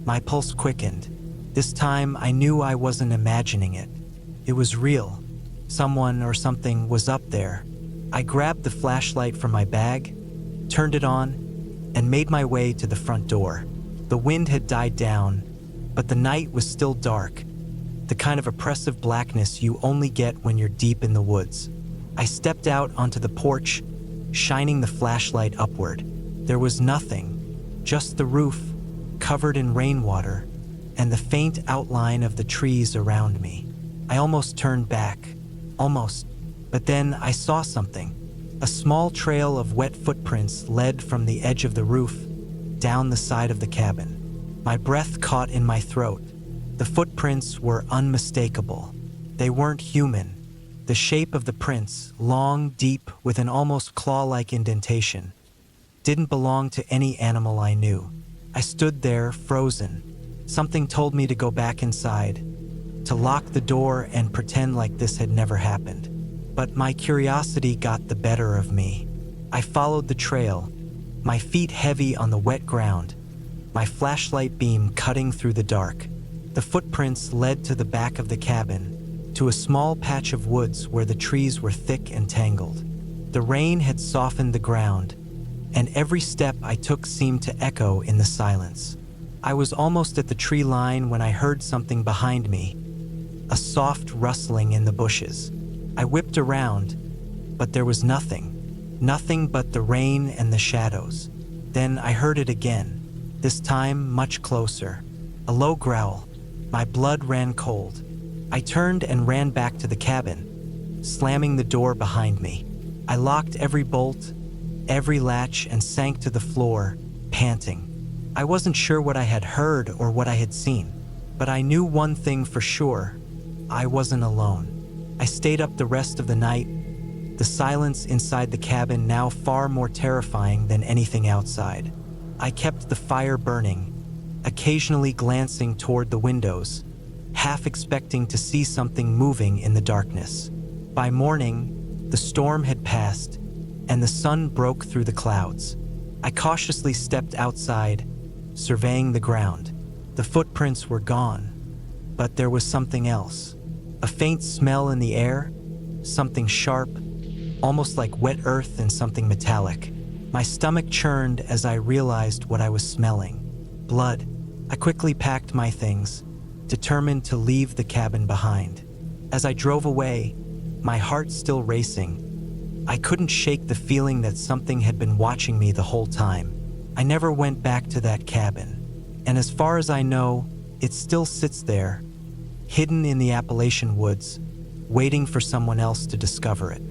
My pulse quickened. This time I knew I wasn't imagining it. It was real. Someone or something was up there. I grabbed the flashlight from my bag, turned it on, and made my way to the front door. The wind had died down, but the night was still dark, the kind of oppressive blackness you only get when you're deep in the woods. I stepped out onto the porch, shining the flashlight upward. There was nothing, just the roof, covered in rainwater, and the faint outline of the trees around me. I almost turned back, almost, but then I saw something. A small trail of wet footprints led from the edge of the roof down the side of the cabin. My breath caught in my throat. The footprints were unmistakable. They weren't human. The shape of the prints, long, deep, with an almost claw-like indentation, didn't belong to any animal I knew. I stood there, frozen. Something told me to go back inside, to lock the door and pretend like this had never happened. But my curiosity got the better of me. I followed the trail, my feet heavy on the wet ground, my flashlight beam cutting through the dark. The footprints led to the back of the cabin, to a small patch of woods where the trees were thick and tangled. The rain had softened the ground, and every step I took seemed to echo in the silence. I was almost at the tree line when I heard something behind me, a soft rustling in the bushes. I whipped around, but there was nothing but the rain and the shadows. Then I heard it again, this time much closer. A low growl. My blood ran cold. I turned and ran back to the cabin, slamming the door behind me. I locked every bolt, every latch, and sank to the floor, panting. I wasn't sure what I had heard or what I had seen, but I knew one thing for sure. I wasn't alone. I stayed up the rest of the night, the silence inside the cabin now far more terrifying than anything outside. I kept the fire burning, occasionally glancing toward the windows, half expecting to see something moving in the darkness. By morning, the storm had passed, and the sun broke through the clouds. I cautiously stepped outside, surveying the ground. The footprints were gone, but there was something else. A faint smell in the air, something sharp, almost like wet earth and something metallic. My stomach churned as I realized what I was smelling. Blood. I quickly packed my things, determined to leave the cabin behind. As I drove away, my heart still racing, I couldn't shake the feeling that something had been watching me the whole time. I never went back to that cabin, and as far as I know, it still sits there, hidden in the Appalachian woods, waiting for someone else to discover it.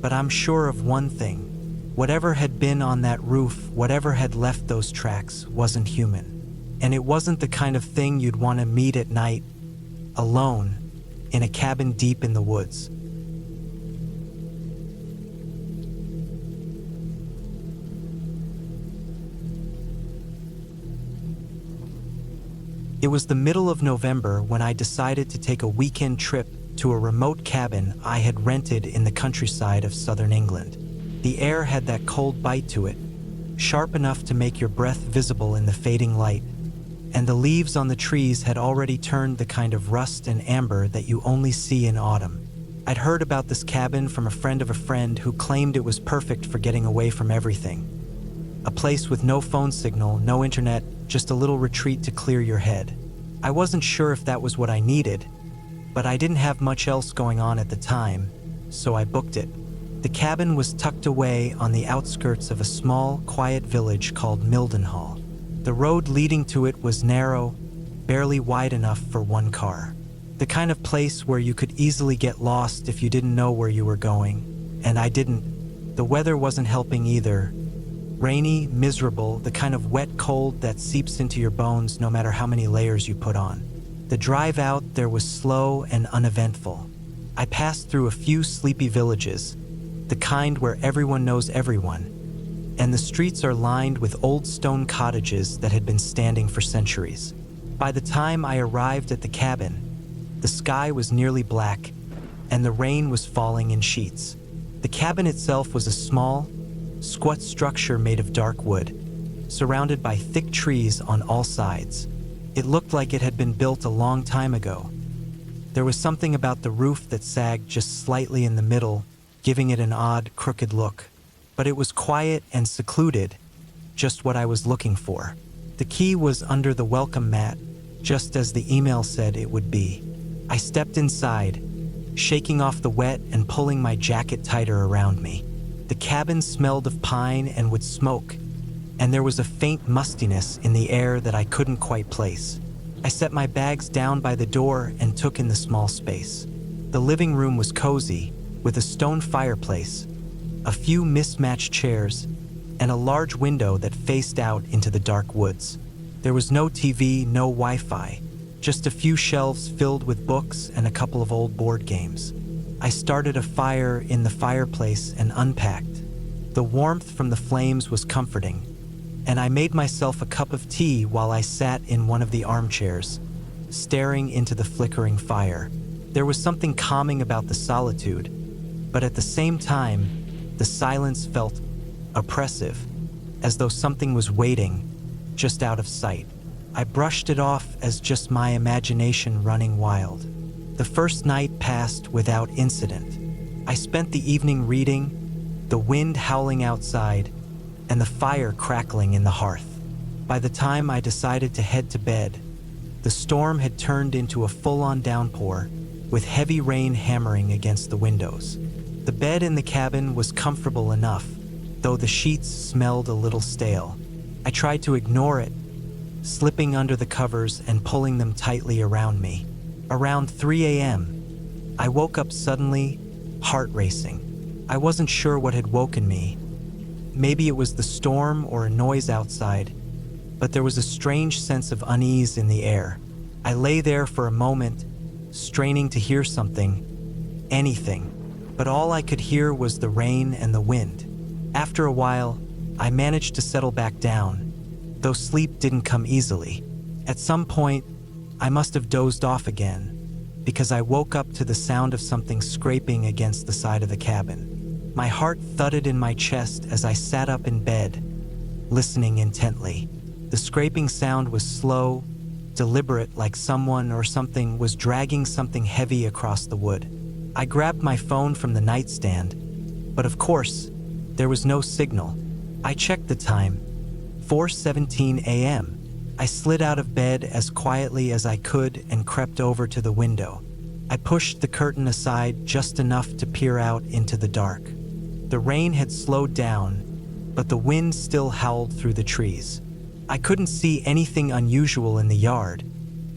But I'm sure of one thing. Whatever had been on that roof, whatever had left those tracks, wasn't human. And it wasn't the kind of thing you'd want to meet at night, alone, in a cabin deep in the woods. It was the middle of November when I decided to take a weekend trip to a remote cabin I had rented in the countryside of southern England. The air had that cold bite to it, sharp enough to make your breath visible in the fading light, and the leaves on the trees had already turned the kind of rust and amber that you only see in autumn. I'd heard about this cabin from a friend of a friend who claimed it was perfect for getting away from everything. A place with no phone signal, no internet, just a little retreat to clear your head. I wasn't sure if that was what I needed, but I didn't have much else going on at the time, so I booked it. The cabin was tucked away on the outskirts of a small, quiet village called Mildenhall. The road leading to it was narrow, barely wide enough for one car. The kind of place where you could easily get lost if you didn't know where you were going, and I didn't. The weather wasn't helping either. Rainy, miserable, the kind of wet cold that seeps into your bones no matter how many layers you put on. The drive out there was slow and uneventful. I passed through a few sleepy villages, the kind where everyone knows everyone, and the streets are lined with old stone cottages that had been standing for centuries. By the time I arrived at the cabin, the sky was nearly black, and the rain was falling in sheets. The cabin itself was a small, squat structure made of dark wood, surrounded by thick trees on all sides. It looked like it had been built a long time ago. There was something about the roof that sagged just slightly in the middle, giving it an odd, crooked look. But it was quiet and secluded, just what I was looking for. The key was under the welcome mat, just as the email said it would be. I stepped inside, shaking off the wet and pulling my jacket tighter around me. The cabin smelled of pine and wood smoke, and there was a faint mustiness in the air that I couldn't quite place. I set my bags down by the door and took in the small space. The living room was cozy, with a stone fireplace, a few mismatched chairs, and a large window that faced out into the dark woods. There was no TV, no Wi-Fi, just a few shelves filled with books and a couple of old board games. I started a fire in the fireplace and unpacked. The warmth from the flames was comforting, and I made myself a cup of tea while I sat in one of the armchairs, staring into the flickering fire. There was something calming about the solitude, but at the same time, the silence felt oppressive, as though something was waiting, just out of sight. I brushed it off as just my imagination running wild. The first night passed without incident. I spent the evening reading, the wind howling outside, and the fire crackling in the hearth. By the time I decided to head to bed, the storm had turned into a full-on downpour, with heavy rain hammering against the windows. The bed in the cabin was comfortable enough, though the sheets smelled a little stale. I tried to ignore it, slipping under the covers and pulling them tightly around me. Around 3 a.m., I woke up suddenly, heart racing. I wasn't sure what had woken me. Maybe it was the storm or a noise outside, but there was a strange sense of unease in the air. I lay there for a moment, straining to hear something, anything, but all I could hear was the rain and the wind. After a while, I managed to settle back down, though sleep didn't come easily. At some point, I must have dozed off again, because I woke up to the sound of something scraping against the side of the cabin. My heart thudded in my chest as I sat up in bed, listening intently. The scraping sound was slow, deliberate, like someone or something was dragging something heavy across the wood. I grabbed my phone from the nightstand, but of course, there was no signal. I checked the time, 4:17 a.m. I slid out of bed as quietly as I could and crept over to the window. I pushed the curtain aside just enough to peer out into the dark. The rain had slowed down, but the wind still howled through the trees. I couldn't see anything unusual in the yard,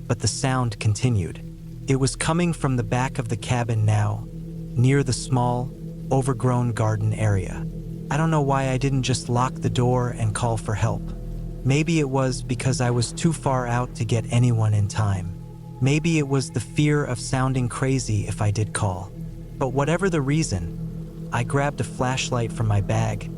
but the sound continued. It was coming from the back of the cabin now, near the small, overgrown garden area. I don't know why I didn't just lock the door and call for help. Maybe it was because I was too far out to get anyone in time. Maybe it was the fear of sounding crazy if I did call. But whatever the reason, I grabbed a flashlight from my bag,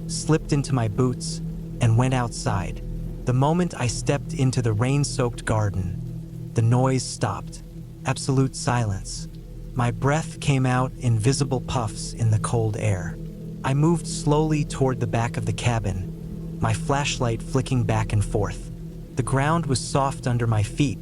slipped into my boots, and went outside. The moment I stepped into the rain-soaked garden, the noise stopped. Absolute silence. My breath came out in visible puffs in the cold air. I moved slowly toward the back of the cabin, my flashlight flicking back and forth. The ground was soft under my feet,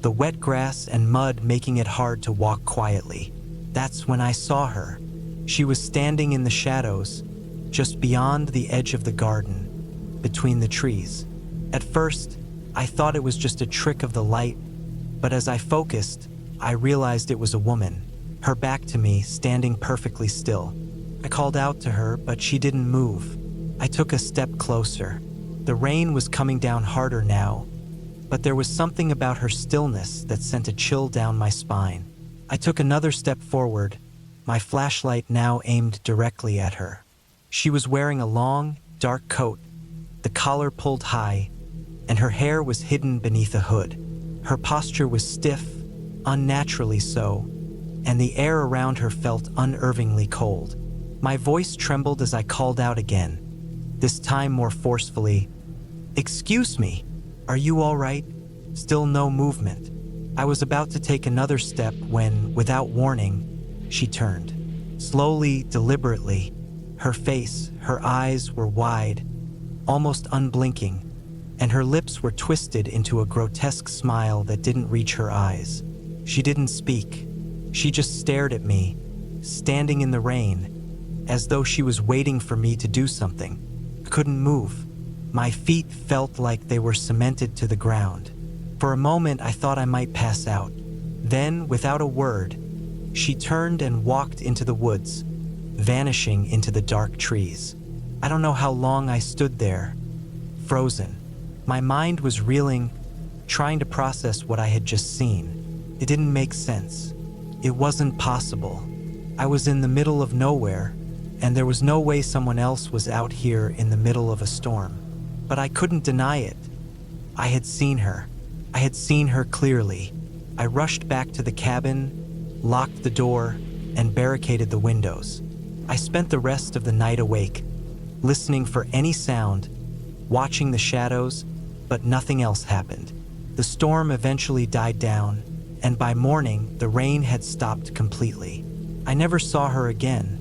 the wet grass and mud making it hard to walk quietly. That's when I saw her. She was standing in the shadows, just beyond the edge of the garden, between the trees. At first, I thought it was just a trick of the light, but as I focused, I realized it was a woman, her back to me, standing perfectly still. I called out to her, but she didn't move. I took a step closer. The rain was coming down harder now, but there was something about her stillness that sent a chill down my spine. I took another step forward, my flashlight now aimed directly at her. She was wearing a long, dark coat, the collar pulled high, and her hair was hidden beneath a hood. Her posture was stiff, unnaturally so, and the air around her felt unnervingly cold. My voice trembled as I called out again, this time more forcefully. "Excuse me, are you all right?" Still no movement. I was about to take another step when, without warning, she turned. Slowly, deliberately, her face, her eyes were wide, almost unblinking, and her lips were twisted into a grotesque smile that didn't reach her eyes. She didn't speak. She just stared at me, standing in the rain, as though she was waiting for me to do something. I couldn't move. My feet felt like they were cemented to the ground. For a moment, I thought I might pass out. Then, without a word, she turned and walked into the woods, vanishing into the dark trees. I don't know how long I stood there, frozen. My mind was reeling, trying to process what I had just seen. It didn't make sense. It wasn't possible. I was in the middle of nowhere, and there was no way someone else was out here in the middle of a storm. But I couldn't deny it. I had seen her. I had seen her clearly. I rushed back to the cabin, locked the door, and barricaded the windows. I spent the rest of the night awake, listening for any sound, watching the shadows, but nothing else happened. The storm eventually died down, and by morning, the rain had stopped completely. I never saw her again,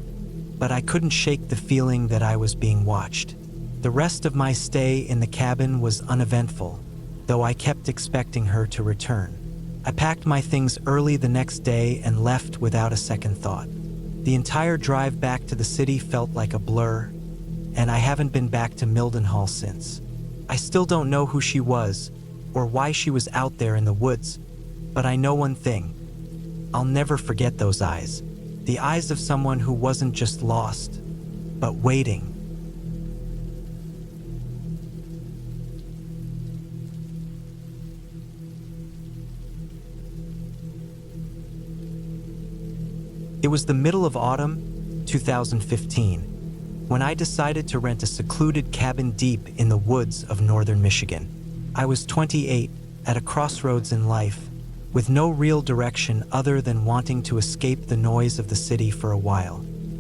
but I couldn't shake the feeling that I was being watched. The rest of my stay in the cabin was uneventful, though I kept expecting her to return. I packed my things early the next day and left without a second thought. The entire drive back to the city felt like a blur, and I haven't been back to Mildenhall since. I still don't know who she was, or why she was out there in the woods, but I know one thing. I'll never forget those eyes. The eyes of someone who wasn't just lost, but waiting. It was the middle of autumn, 2015, when I decided to rent a secluded cabin deep in the woods of northern Michigan. I was 28, at a crossroads in life, with no real direction other than wanting to escape the noise of the city for a while.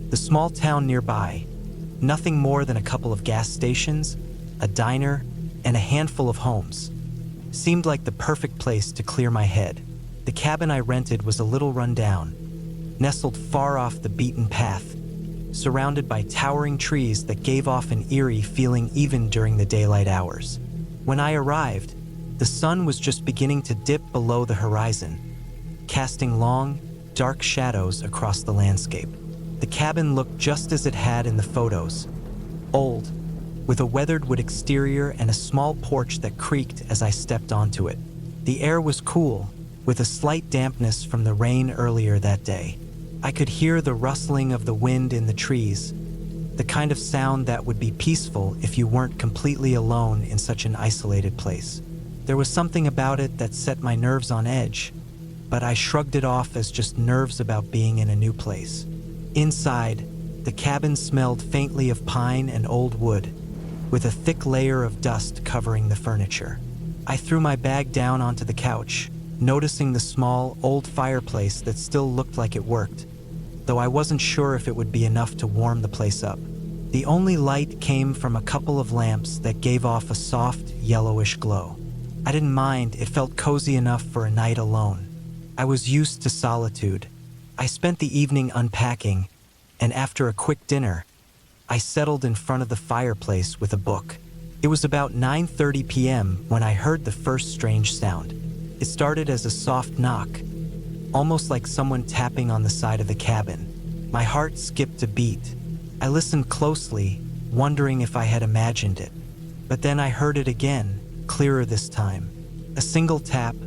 The small town nearby, nothing more than a couple of gas stations, a diner, and a handful of homes, seemed like the perfect place to clear my head. The cabin I rented was a little rundown, nestled far off the beaten path, surrounded by towering trees that gave off an eerie feeling even during the daylight hours. When I arrived, the sun was just beginning to dip below the horizon, casting long, dark shadows across the landscape. The cabin looked just as it had in the photos, old, with a weathered wood exterior and a small porch that creaked as I stepped onto it. The air was cool, with a slight dampness from the rain earlier that day. I could hear the rustling of the wind in the trees, the kind of sound that would be peaceful if you weren't completely alone in such an isolated place. There was something about it that set my nerves on edge, but I shrugged it off as just nerves about being in a new place. Inside, the cabin smelled faintly of pine and old wood, with a thick layer of dust covering the furniture. I threw my bag down onto the couch, noticing the small, old fireplace that still looked like it worked, though I wasn't sure if it would be enough to warm the place up. The only light came from a couple of lamps that gave off a soft, yellowish glow. I didn't mind, it felt cozy enough for a night alone. I was used to solitude. I spent the evening unpacking, and after a quick dinner, I settled in front of the fireplace with a book. It was about 9:30 p.m. when I heard the first strange sound. It started as a soft knock, almost like someone tapping on the side of the cabin. My heart skipped a beat. I listened closely, wondering if I had imagined it. But then I heard it again, clearer this time. A single tap,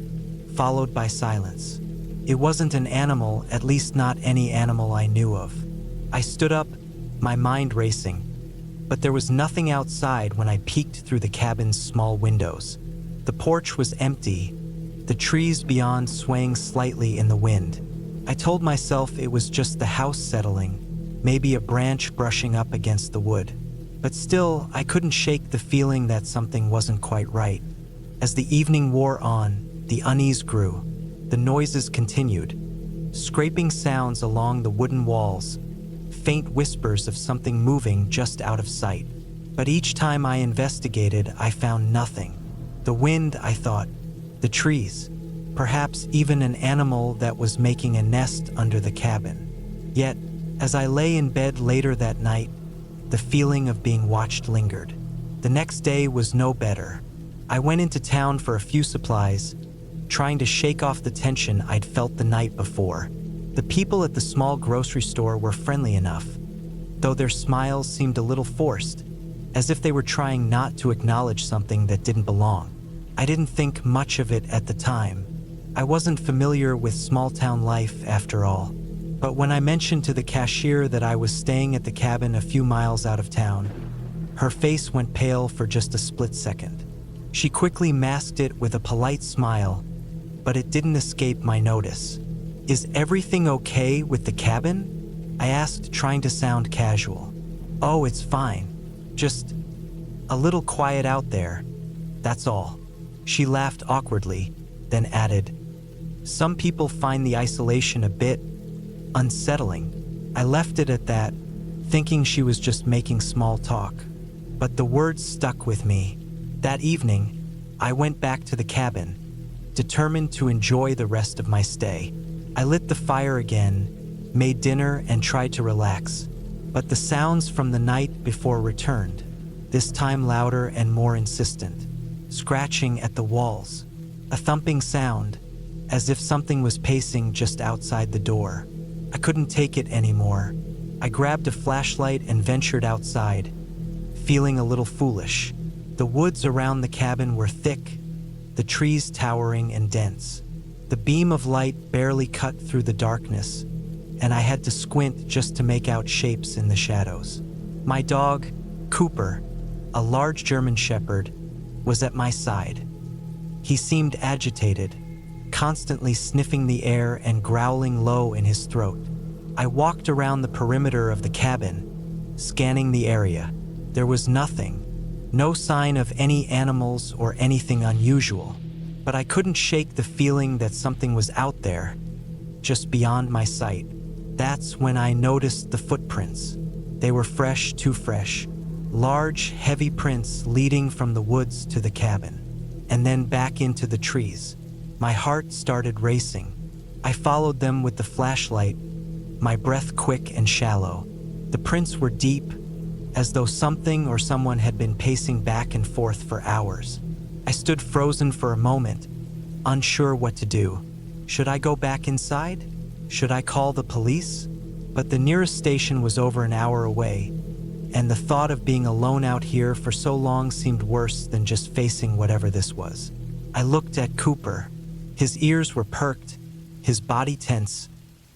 followed by silence. It wasn't an animal, at least not any animal I knew of. I stood up, my mind racing. But there was nothing outside when I peeked through the cabin's small windows. The porch was empty, the trees beyond swaying slightly in the wind. I told myself it was just the house settling, maybe a branch brushing up against the wood. But still, I couldn't shake the feeling that something wasn't quite right. As the evening wore on, the unease grew. The noises continued. Scraping sounds along the wooden walls, faint whispers of something moving just out of sight. But each time I investigated, I found nothing. The wind, I thought, the trees, perhaps even an animal that was making a nest under the cabin. Yet, as I lay in bed later that night, the feeling of being watched lingered. The next day was no better. I went into town for a few supplies, trying to shake off the tension I'd felt the night before. The people at the small grocery store were friendly enough, though their smiles seemed a little forced, as if they were trying not to acknowledge something that didn't belong. I didn't think much of it at the time. I wasn't familiar with small-town life after all. But when I mentioned to the cashier that I was staying at the cabin a few miles out of town, her face went pale for just a split second. She quickly masked it with a polite smile, but it didn't escape my notice. "Is everything okay with the cabin?" I asked, trying to sound casual. "Oh, it's fine. Just a little quiet out there, that's all." She laughed awkwardly, then added, "Some people find the isolation a bit unsettling." I left it at that, thinking she was just making small talk. But the words stuck with me. That evening, I went back to the cabin, determined to enjoy the rest of my stay. I lit the fire again, made dinner, and tried to relax. But the sounds from the night before returned, this time louder and more insistent. Scratching at the walls, a thumping sound, as if something was pacing just outside the door. I couldn't take it anymore. I grabbed a flashlight and ventured outside, feeling a little foolish. The woods around the cabin were thick, the trees towering and dense. The beam of light barely cut through the darkness, and I had to squint just to make out shapes in the shadows. My dog, Cooper, a large German shepherd, was at my side. He seemed agitated, constantly sniffing the air and growling low in his throat. I walked around the perimeter of the cabin, scanning the area. There was nothing, no sign of any animals or anything unusual, but I couldn't shake the feeling that something was out there, just beyond my sight. That's when I noticed the footprints. They were fresh, too fresh. Large, heavy prints leading from the woods to the cabin, and then back into the trees. My heart started racing. I followed them with the flashlight, my breath quick and shallow. The prints were deep, as though something or someone had been pacing back and forth for hours. I stood frozen for a moment, unsure what to do. Should I go back inside? Should I call the police? But the nearest station was over an hour away, and the thought of being alone out here for so long seemed worse than just facing whatever this was. I looked at Cooper. His ears were perked, his body tense,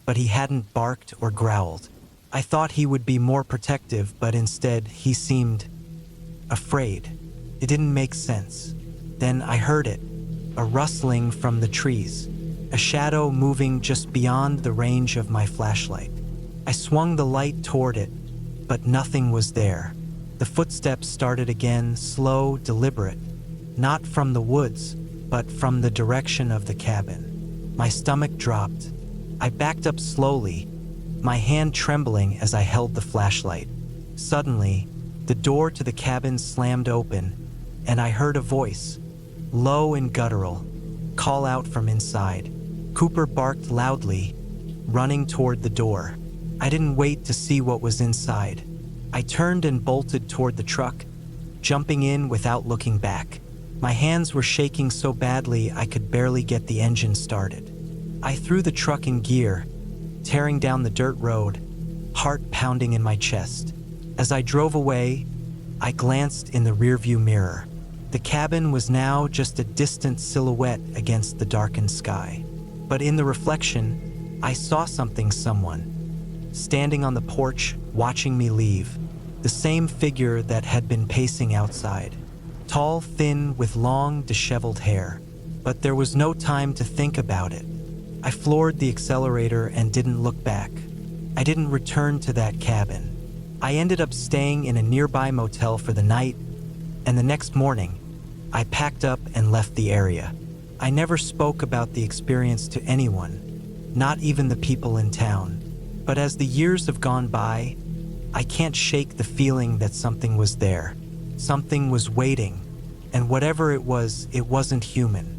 but he hadn't barked or growled. I thought he would be more protective, but instead he seemed afraid. It didn't make sense. Then I heard it, a rustling from the trees, a shadow moving just beyond the range of my flashlight. I swung the light toward it, but nothing was there. The footsteps started again, slow, deliberate, not from the woods, but from the direction of the cabin. My stomach dropped. I backed up slowly, my hand trembling as I held the flashlight. Suddenly, the door to the cabin slammed open, and I heard a voice, low and guttural, call out from inside. Cooper barked loudly, running toward the door. I didn't wait to see what was inside. I turned and bolted toward the truck, jumping in without looking back. My hands were shaking so badly I could barely get the engine started. I threw the truck in gear, tearing down the dirt road, heart pounding in my chest. As I drove away, I glanced in the rearview mirror. The cabin was now just a distant silhouette against the darkened sky. But in the reflection, I saw someone standing on the porch, watching me leave. The same figure that had been pacing outside. Tall, thin, with long, disheveled hair. But there was no time to think about it. I floored the accelerator and didn't look back. I didn't return to that cabin. I ended up staying in a nearby motel for the night, and the next morning, I packed up and left the area. I never spoke about the experience to anyone, not even the people in town. But as the years have gone by, I can't shake the feeling that something was there. Something was waiting, and whatever it wasn't human.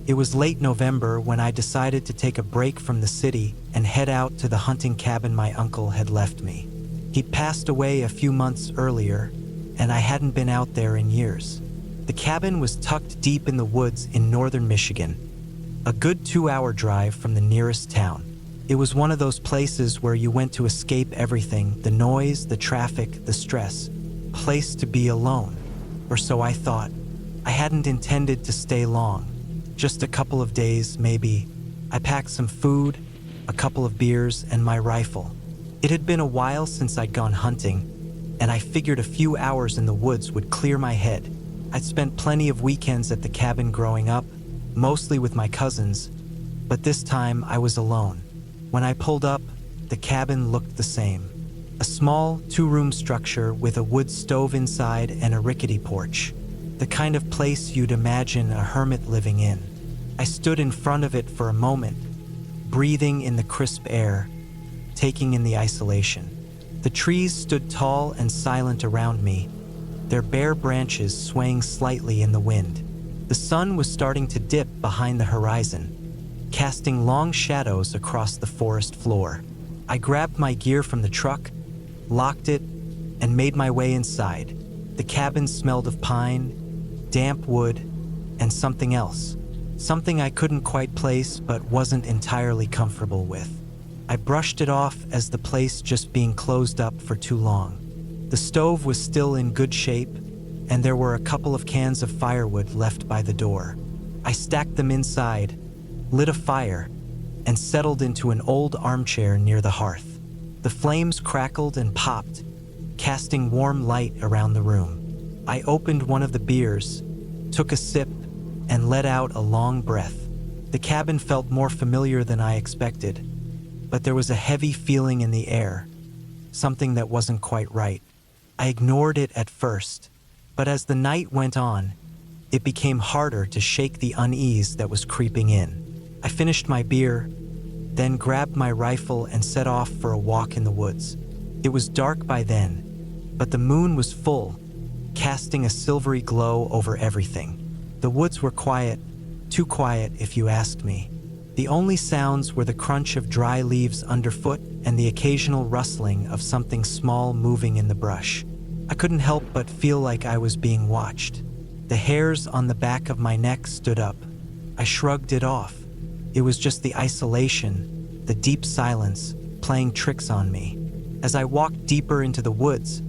It was late November when I decided to take a break from the city and head out to the hunting cabin my uncle had left me. He'd passed away a few months earlier, and I hadn't been out there in years. The cabin was tucked deep in the woods in northern Michigan, a good 2-hour drive from the nearest town. It was one of those places where you went to escape everything, the noise, the traffic, the stress. Place to be alone, or so I thought. I hadn't intended to stay long. Just a couple of days, maybe. I packed some food, a couple of beers, and my rifle. It had been a while since I'd gone hunting, and I figured a few hours in the woods would clear my head. I'd spent plenty of weekends at the cabin growing up, mostly with my cousins, but this time I was alone. When I pulled up, the cabin looked the same. A small, 2-room structure with a wood stove inside and a rickety porch. The kind of place you'd imagine a hermit living in. I stood in front of it for a moment, breathing in the crisp air, taking in the isolation. The trees stood tall and silent around me, their bare branches swaying slightly in the wind. The sun was starting to dip behind the horizon, casting long shadows across the forest floor. I grabbed my gear from the truck, locked it, and made my way inside. The cabin smelled of pine, damp wood, and something else. Something I couldn't quite place but wasn't entirely comfortable with. I brushed it off as the place just being closed up for too long. The stove was still in good shape, and there were a couple of cans of firewood left by the door. I stacked them inside, lit a fire, and settled into an old armchair near the hearth. The flames crackled and popped, casting warm light around the room. I opened one of the beers, took a sip, and let out a long breath. The cabin felt more familiar than I expected, but there was a heavy feeling in the air, something that wasn't quite right. I ignored it at first, but as the night went on, it became harder to shake the unease that was creeping in. I finished my beer, then grabbed my rifle and set off for a walk in the woods. It was dark by then, but the moon was full, casting a silvery glow over everything. The woods were quiet, too quiet if you asked me. The only sounds were the crunch of dry leaves underfoot and the occasional rustling of something small moving in the brush. I couldn't help but feel like I was being watched. The hairs on the back of my neck stood up. I shrugged it off. It was just the isolation, the deep silence, playing tricks on me. As I walked deeper into the woods,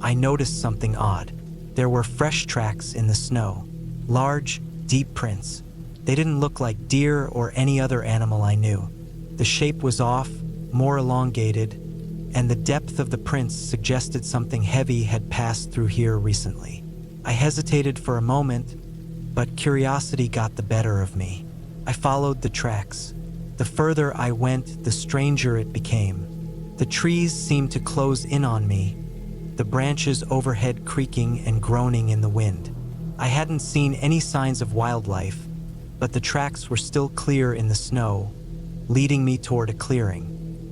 I noticed something odd. There were fresh tracks in the snow, large, deep prints. They didn't look like deer or any other animal I knew. The shape was off, more elongated, and the depth of the prints suggested something heavy had passed through here recently. I hesitated for a moment, but curiosity got the better of me. I followed the tracks. The further I went, the stranger it became. The trees seemed to close in on me, the branches overhead creaking and groaning in the wind. I hadn't seen any signs of wildlife, but the tracks were still clear in the snow, leading me toward a clearing.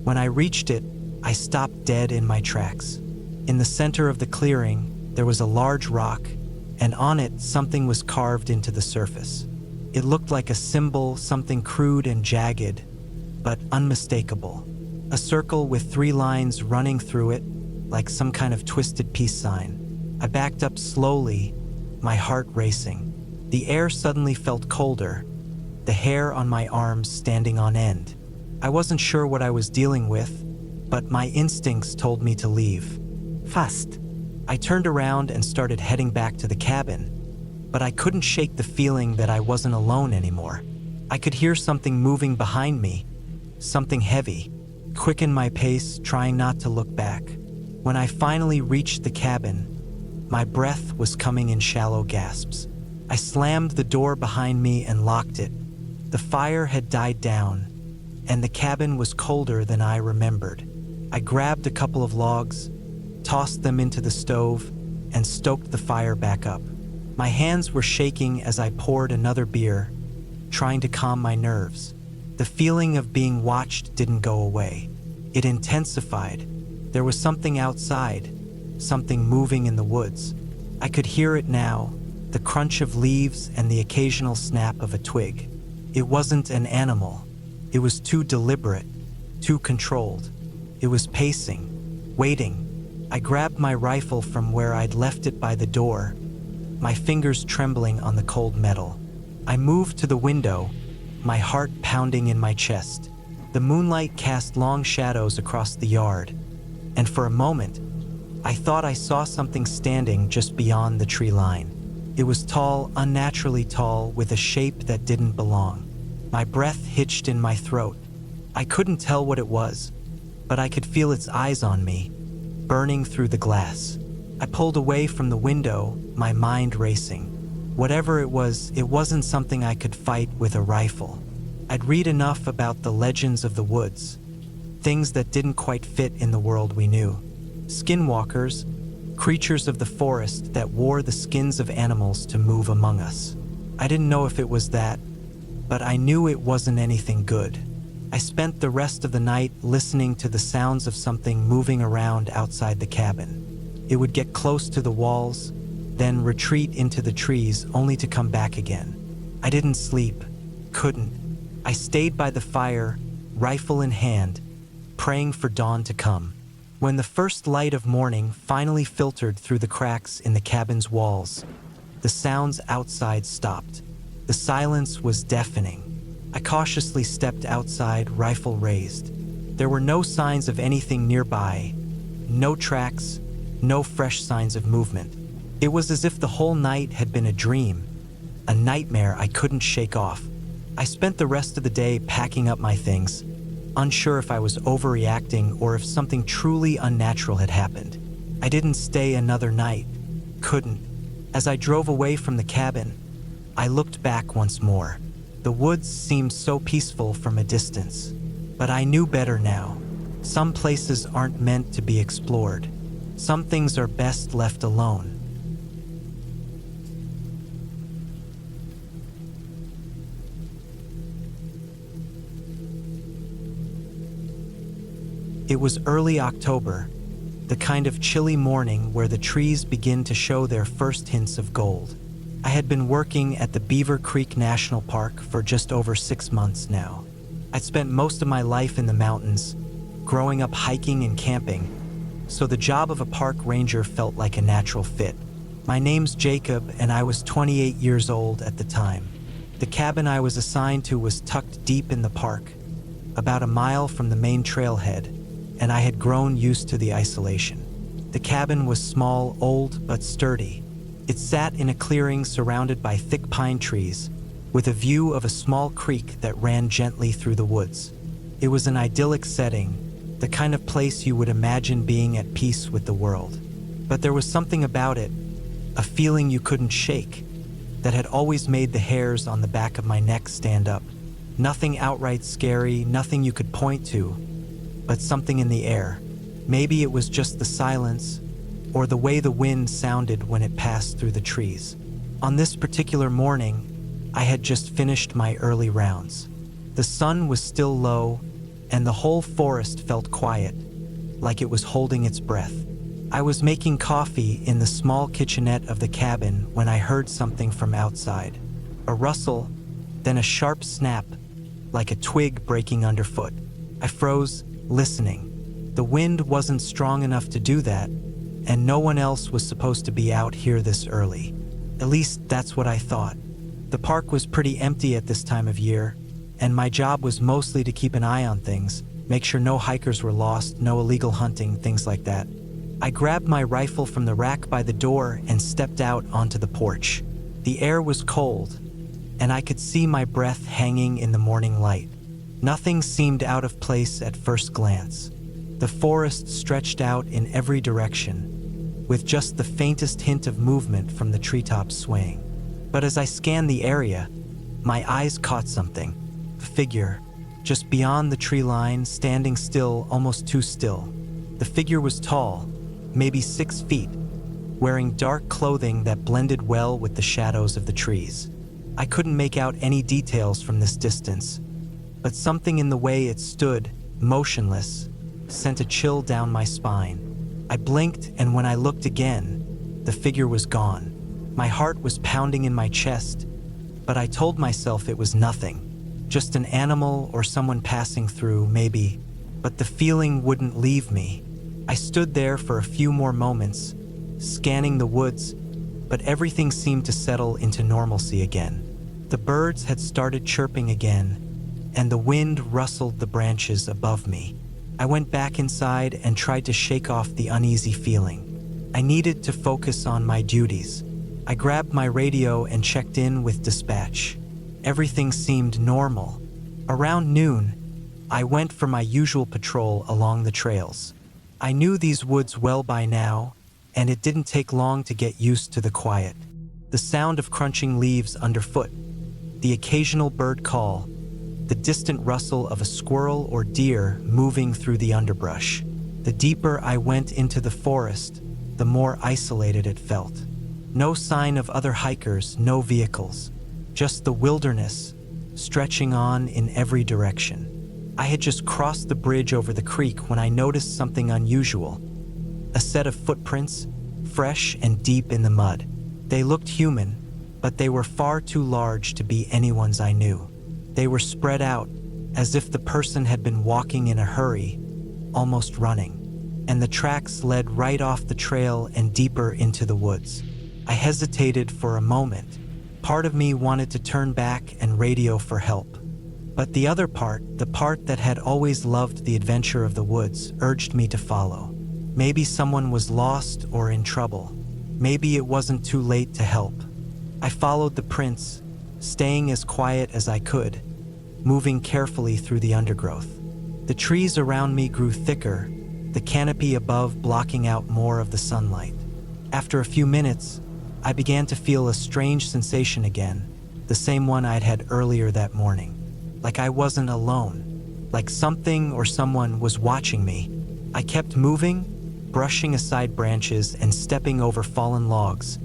When I reached it, I stopped dead in my tracks. In the center of the clearing, there was a large rock, and on it something was carved into the surface. It looked like a symbol, something crude and jagged, but unmistakable. A circle with 3 lines running through it, like some kind of twisted peace sign. I backed up slowly, my heart racing. The air suddenly felt colder, the hair on my arms standing on end. I wasn't sure what I was dealing with, but my instincts told me to leave. Fast. I turned around and started heading back to the cabin, but I couldn't shake the feeling that I wasn't alone anymore. I could hear something moving behind me, something heavy. Quickened my pace, trying not to look back. When I finally reached the cabin, my breath was coming in shallow gasps. I slammed the door behind me and locked it. The fire had died down, and the cabin was colder than I remembered. I grabbed a couple of logs, tossed them into the stove, and stoked the fire back up. My hands were shaking as I poured another beer, trying to calm my nerves. The feeling of being watched didn't go away. It intensified. There was something outside, something moving in the woods. I could hear it now, the crunch of leaves and the occasional snap of a twig. It wasn't an animal. It was too deliberate, too controlled. It was pacing, waiting. I grabbed my rifle from where I'd left it by the door, my fingers trembling on the cold metal. I moved to the window, my heart pounding in my chest. The moonlight cast long shadows across the yard, and for a moment, I thought I saw something standing just beyond the tree line. It was tall, unnaturally tall, with a shape that didn't belong. My breath hitched in my throat. I couldn't tell what it was, but I could feel its eyes on me, burning through the glass. I pulled away from the window, my mind racing. Whatever it was, it wasn't something I could fight with a rifle. I'd read enough about the legends of the woods, things that didn't quite fit in the world we knew. Skinwalkers, creatures of the forest that wore the skins of animals to move among us. I didn't know if it was that, but I knew it wasn't anything good. I spent the rest of the night listening to the sounds of something moving around outside the cabin. It would get close to the walls, then retreat into the trees only to come back again. I didn't sleep, couldn't. I stayed by the fire, rifle in hand, praying for dawn to come. When the first light of morning finally filtered through the cracks in the cabin's walls, the sounds outside stopped. The silence was deafening. I cautiously stepped outside, rifle raised. There were no signs of anything nearby, no tracks, no fresh signs of movement. It was as if the whole night had been a dream, a nightmare I couldn't shake off. I spent the rest of the day packing up my things, unsure if I was overreacting or if something truly unnatural had happened. I didn't stay another night, couldn't. As I drove away from the cabin, I looked back once more. The woods seemed so peaceful from a distance, but I knew better now. Some places aren't meant to be explored. Some things are best left alone. It was early October, the kind of chilly morning where the trees begin to show their first hints of gold. I had been working at the Beaver Creek National Park for just over 6 months now. I'd spent most of my life in the mountains, growing up hiking and camping, so the job of a park ranger felt like a natural fit. My name's Jacob, and I was 28 years old at the time. The cabin I was assigned to was tucked deep in the park, about a mile from the main trailhead, and I had grown used to the isolation. The cabin was small, old, but sturdy. It sat in a clearing surrounded by thick pine trees, with a view of a small creek that ran gently through the woods. It was an idyllic setting, the kind of place you would imagine being at peace with the world. But there was something about it, a feeling you couldn't shake, that had always made the hairs on the back of my neck stand up. Nothing outright scary, nothing you could point to, but something in the air. Maybe it was just the silence, or the way the wind sounded when it passed through the trees. On this particular morning, I had just finished my early rounds. The sun was still low, and the whole forest felt quiet, like it was holding its breath. I was making coffee in the small kitchenette of the cabin when I heard something from outside. A rustle, Then a sharp snap, like a twig breaking underfoot. I froze, listening. The wind wasn't strong enough to do that, and no one else was supposed to be out here this early. At least that's what I thought. The park was pretty empty at this time of year, and my job was mostly to keep an eye on things, make sure no hikers were lost, no illegal hunting, things like that. I grabbed my rifle from the rack by the door and stepped out onto the porch. The air was cold, and I could see my breath hanging in the morning light. Nothing seemed out of place at first glance. The forest stretched out in every direction, with just the faintest hint of movement from the treetops swaying. But as I scanned the area, my eyes caught something. A figure, just beyond the tree line, standing still, almost too still. The figure was tall, maybe 6 feet, wearing dark clothing that blended well with the shadows of the trees. I couldn't make out any details from this distance, but something in the way it stood, motionless, sent a chill down my spine. I blinked, and when I looked again, the figure was gone. My heart was pounding in my chest, but I told myself it was nothing, just an animal or someone passing through, maybe. But the feeling wouldn't leave me. I stood there for a few more moments, scanning the woods, but everything seemed to settle into normalcy again. The birds had started chirping again, and the wind rustled the branches above me. I went back inside and tried to shake off the uneasy feeling. I needed to focus on my duties. I grabbed my radio and checked in with dispatch. Everything seemed normal. Around noon, I went for my usual patrol along the trails. I knew these woods well by now, and it didn't take long to get used to the quiet. The sound of crunching leaves underfoot, the occasional bird call, the distant rustle of a squirrel or deer moving through the underbrush. The deeper I went into the forest, the more isolated it felt. No sign of other hikers, no vehicles, just the wilderness stretching on in every direction. I had just crossed the bridge over the creek when I noticed something unusual. A set of footprints, fresh and deep in the mud. They looked human, but they were far too large to be anyone's I knew. They were spread out, as if the person had been walking in a hurry, almost running. And the tracks led right off the trail and deeper into the woods. I hesitated for a moment. Part of me wanted to turn back and radio for help. But the other part, the part that had always loved the adventure of the woods, urged me to follow. Maybe someone was lost or in trouble. Maybe it wasn't too late to help. I followed the prints, staying as quiet as I could, moving carefully through the undergrowth. The trees around me grew thicker, the canopy above blocking out more of the sunlight. After a few minutes, I began to feel a strange sensation again, the same one I'd had earlier that morning. Like I wasn't alone, like something or someone was watching me. I kept moving, brushing aside branches and stepping over fallen logs,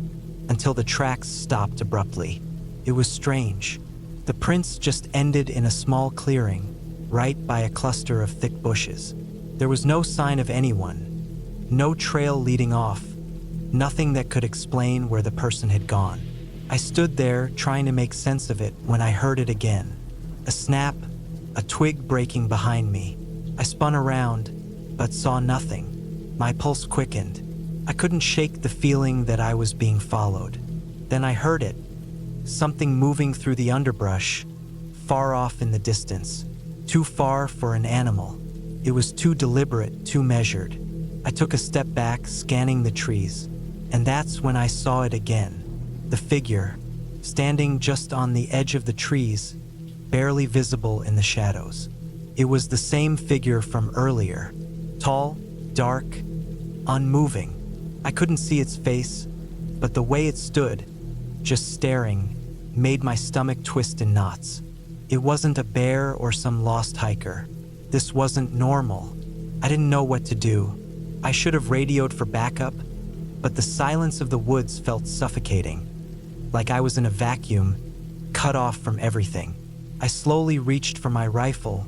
until the tracks stopped abruptly. It was strange. The prints just ended in a small clearing, right by a cluster of thick bushes. There was no sign of anyone, no trail leading off, nothing that could explain where the person had gone. I stood there trying to make sense of it when I heard it again. A snap, a twig breaking behind me. I spun around, but saw nothing. My pulse quickened. I couldn't shake the feeling that I was being followed. Then I heard it. Something moving through the underbrush, far off in the distance. Too far for an animal. It was too deliberate, too measured. I took a step back, scanning the trees, and that's when I saw it again. The figure, standing just on the edge of the trees, barely visible in the shadows. It was the same figure from earlier. Tall, dark, unmoving. I couldn't see its face, but the way it stood, just staring, made my stomach twist in knots. It wasn't a bear or some lost hiker. This wasn't normal. I didn't know what to do. I should have radioed for backup, but the silence of the woods felt suffocating, like I was in a vacuum, cut off from everything. I slowly reached for my rifle,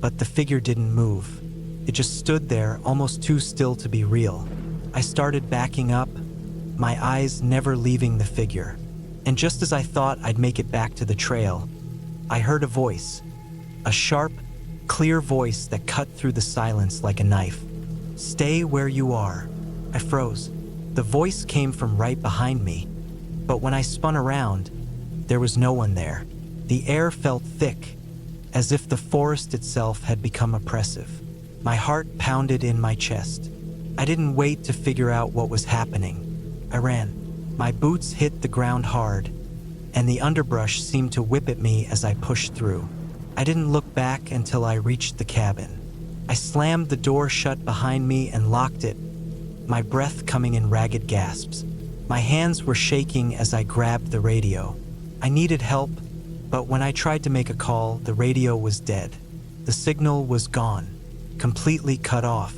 but the figure didn't move. It just stood there, almost too still to be real. I started backing up, my eyes never leaving the figure. And just as I thought I'd make it back to the trail, I heard a voice, a sharp, clear voice that cut through the silence like a knife. "Stay where you are." I froze. The voice came from right behind me, but when I spun around, there was no one there. The air felt thick, as if the forest itself had become oppressive. My heart pounded in my chest. I didn't wait to figure out what was happening. I ran. My boots hit the ground hard, and the underbrush seemed to whip at me as I pushed through. I didn't look back until I reached the cabin. I slammed the door shut behind me and locked it, my breath coming in ragged gasps. My hands were shaking as I grabbed the radio. I needed help, but when I tried to make a call, the radio was dead. The signal was gone, completely cut off.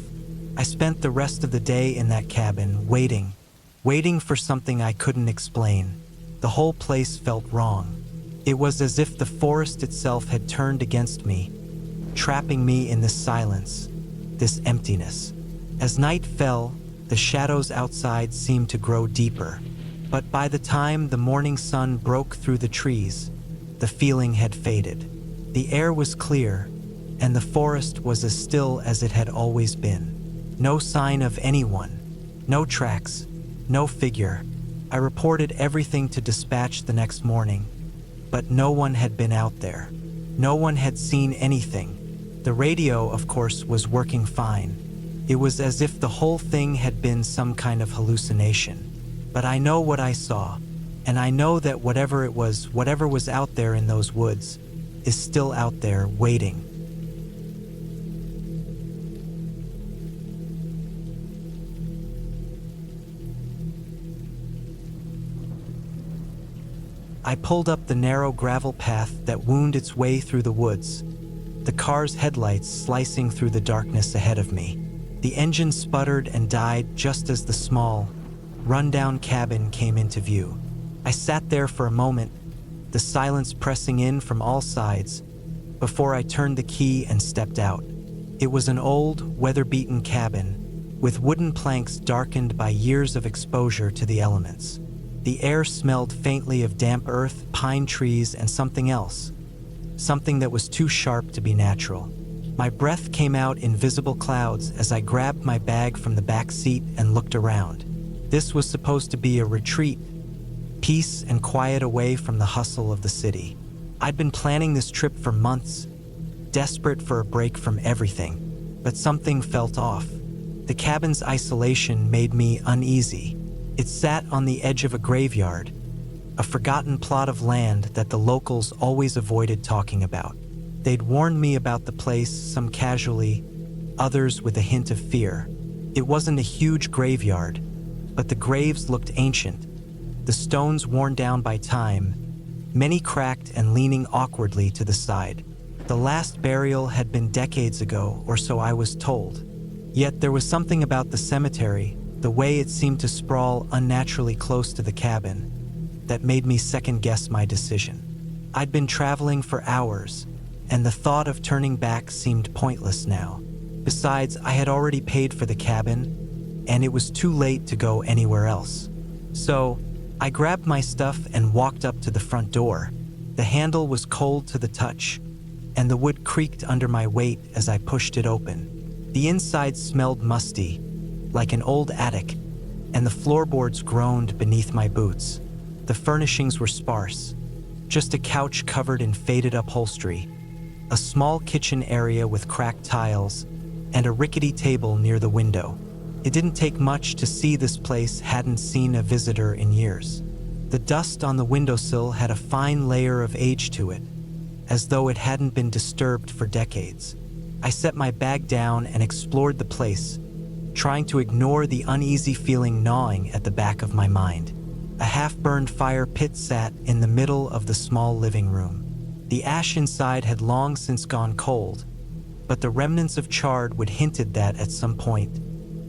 I spent the rest of the day in that cabin, waiting for something I couldn't explain. The whole place felt wrong. It was as if the forest itself had turned against me, trapping me in this silence, this emptiness. As night fell, the shadows outside seemed to grow deeper. But by the time the morning sun broke through the trees, the feeling had faded. The air was clear, and the forest was as still as it had always been. No sign of anyone, no tracks, no figure. I reported everything to dispatch the next morning, but no one had been out there. No one had seen anything. The radio, of course, was working fine. It was as if the whole thing had been some kind of hallucination. But I know what I saw, and I know that whatever was out there in those woods, is still out there waiting. I pulled up the narrow gravel path that wound its way through the woods, the car's headlights slicing through the darkness ahead of me. The engine sputtered and died just as the small, run-down cabin came into view. I sat there for a moment, the silence pressing in from all sides, before I turned the key and stepped out. It was an old, weather-beaten cabin, with wooden planks darkened by years of exposure to the elements. The air smelled faintly of damp earth, pine trees, and something else. Something that was too sharp to be natural. My breath came out in visible clouds as I grabbed my bag from the back seat and looked around. This was supposed to be a retreat, peace and quiet away from the hustle of the city. I'd been planning this trip for months, desperate for a break from everything, but something felt off. The cabin's isolation made me uneasy. It sat on the edge of a graveyard, a forgotten plot of land that the locals always avoided talking about. They'd warned me about the place, some casually, others with a hint of fear. It wasn't a huge graveyard, but the graves looked ancient, the stones worn down by time, many cracked and leaning awkwardly to the side. The last burial had been decades ago, or so I was told. Yet there was something about the cemetery, the way it seemed to sprawl unnaturally close to the cabin, that made me second-guess my decision. I'd been traveling for hours, and the thought of turning back seemed pointless now. Besides, I had already paid for the cabin, and it was too late to go anywhere else. So, I grabbed my stuff and walked up to the front door. The handle was cold to the touch, and the wood creaked under my weight as I pushed it open. The inside smelled musty, like an old attic, and the floorboards groaned beneath my boots. The furnishings were sparse, just a couch covered in faded upholstery, a small kitchen area with cracked tiles, and a rickety table near the window. It didn't take much to see this place hadn't seen a visitor in years. The dust on the windowsill had a fine layer of age to it, as though it hadn't been disturbed for decades. I set my bag down and explored the place, trying to ignore the uneasy feeling gnawing at the back of my mind. A half-burned fire pit sat in the middle of the small living room. The ash inside had long since gone cold, but the remnants of charred would hinted that at some point,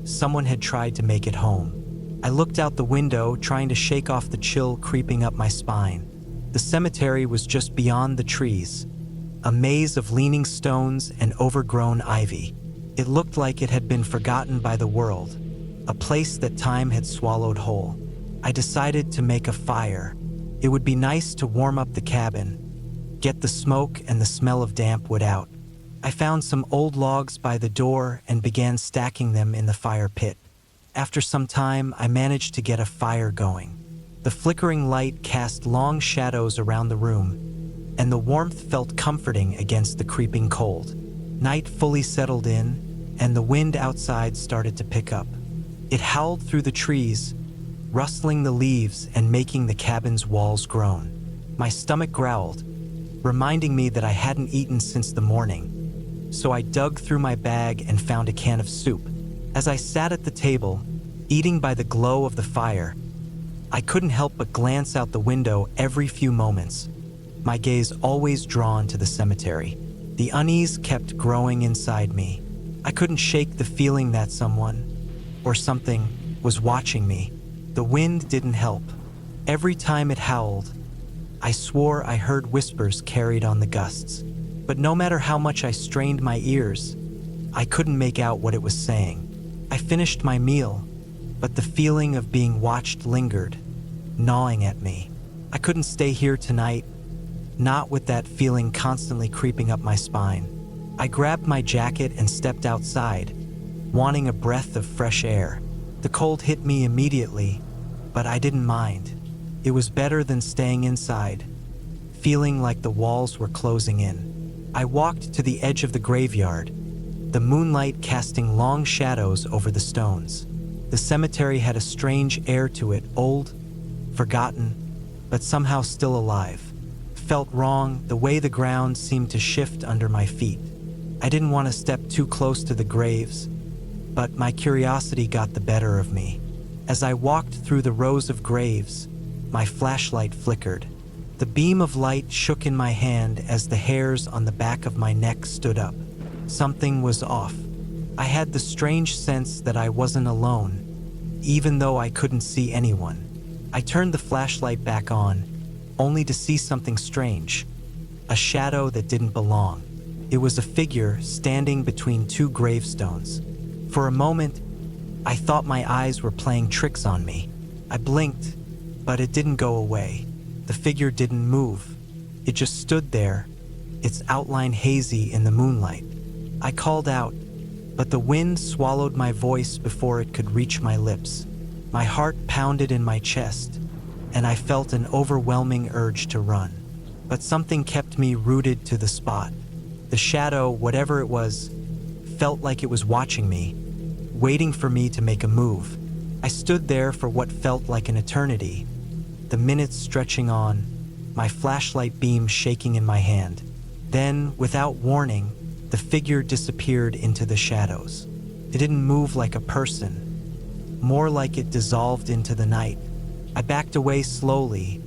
someone had tried to make it home. I looked out the window, trying to shake off the chill creeping up my spine. The cemetery was just beyond the trees, a maze of leaning stones and overgrown ivy. It looked like it had been forgotten by the world, a place that time had swallowed whole. I decided to make a fire. It would be nice to warm up the cabin, get the smoke and the smell of damp wood out. I found some old logs by the door and began stacking them in the fire pit. After some time, I managed to get a fire going. The flickering light cast long shadows around the room, and the warmth felt comforting against the creeping cold. Night fully settled in, and the wind outside started to pick up. It howled through the trees, rustling the leaves and making the cabin's walls groan. My stomach growled, reminding me that I hadn't eaten since the morning. So I dug through my bag and found a can of soup. As I sat at the table, eating by the glow of the fire, I couldn't help but glance out the window every few moments, my gaze always drawn to the cemetery. The unease kept growing inside me. I couldn't shake the feeling that someone, or something, was watching me. The wind didn't help. Every time it howled, I swore I heard whispers carried on the gusts. But no matter how much I strained my ears, I couldn't make out what it was saying. I finished my meal, but the feeling of being watched lingered, gnawing at me. I couldn't stay here tonight, not with that feeling constantly creeping up my spine. I grabbed my jacket and stepped outside, wanting a breath of fresh air. The cold hit me immediately, but I didn't mind. It was better than staying inside, feeling like the walls were closing in. I walked to the edge of the graveyard, the moonlight casting long shadows over the stones. The cemetery had a strange air to it, old, forgotten, but somehow still alive. It felt wrong, the way the ground seemed to shift under my feet. I didn't want to step too close to the graves, but my curiosity got the better of me. As I walked through the rows of graves, my flashlight flickered. The beam of light shook in my hand as the hairs on the back of my neck stood up. Something was off. I had the strange sense that I wasn't alone, even though I couldn't see anyone. I turned the flashlight back on, only to see something strange, a shadow that didn't belong. It was a figure standing between two gravestones. For a moment, I thought my eyes were playing tricks on me. I blinked, but it didn't go away. The figure didn't move. It just stood there, its outline hazy in the moonlight. I called out, but the wind swallowed my voice before it could reach my lips. My heart pounded in my chest, and I felt an overwhelming urge to run. But something kept me rooted to the spot. The shadow, whatever it was, felt like it was watching me, waiting for me to make a move. I stood there for what felt like an eternity, the minutes stretching on, my flashlight beam shaking in my hand. Then, without warning, the figure disappeared into the shadows. It didn't move like a person, more like it dissolved into the night. I backed away slowly,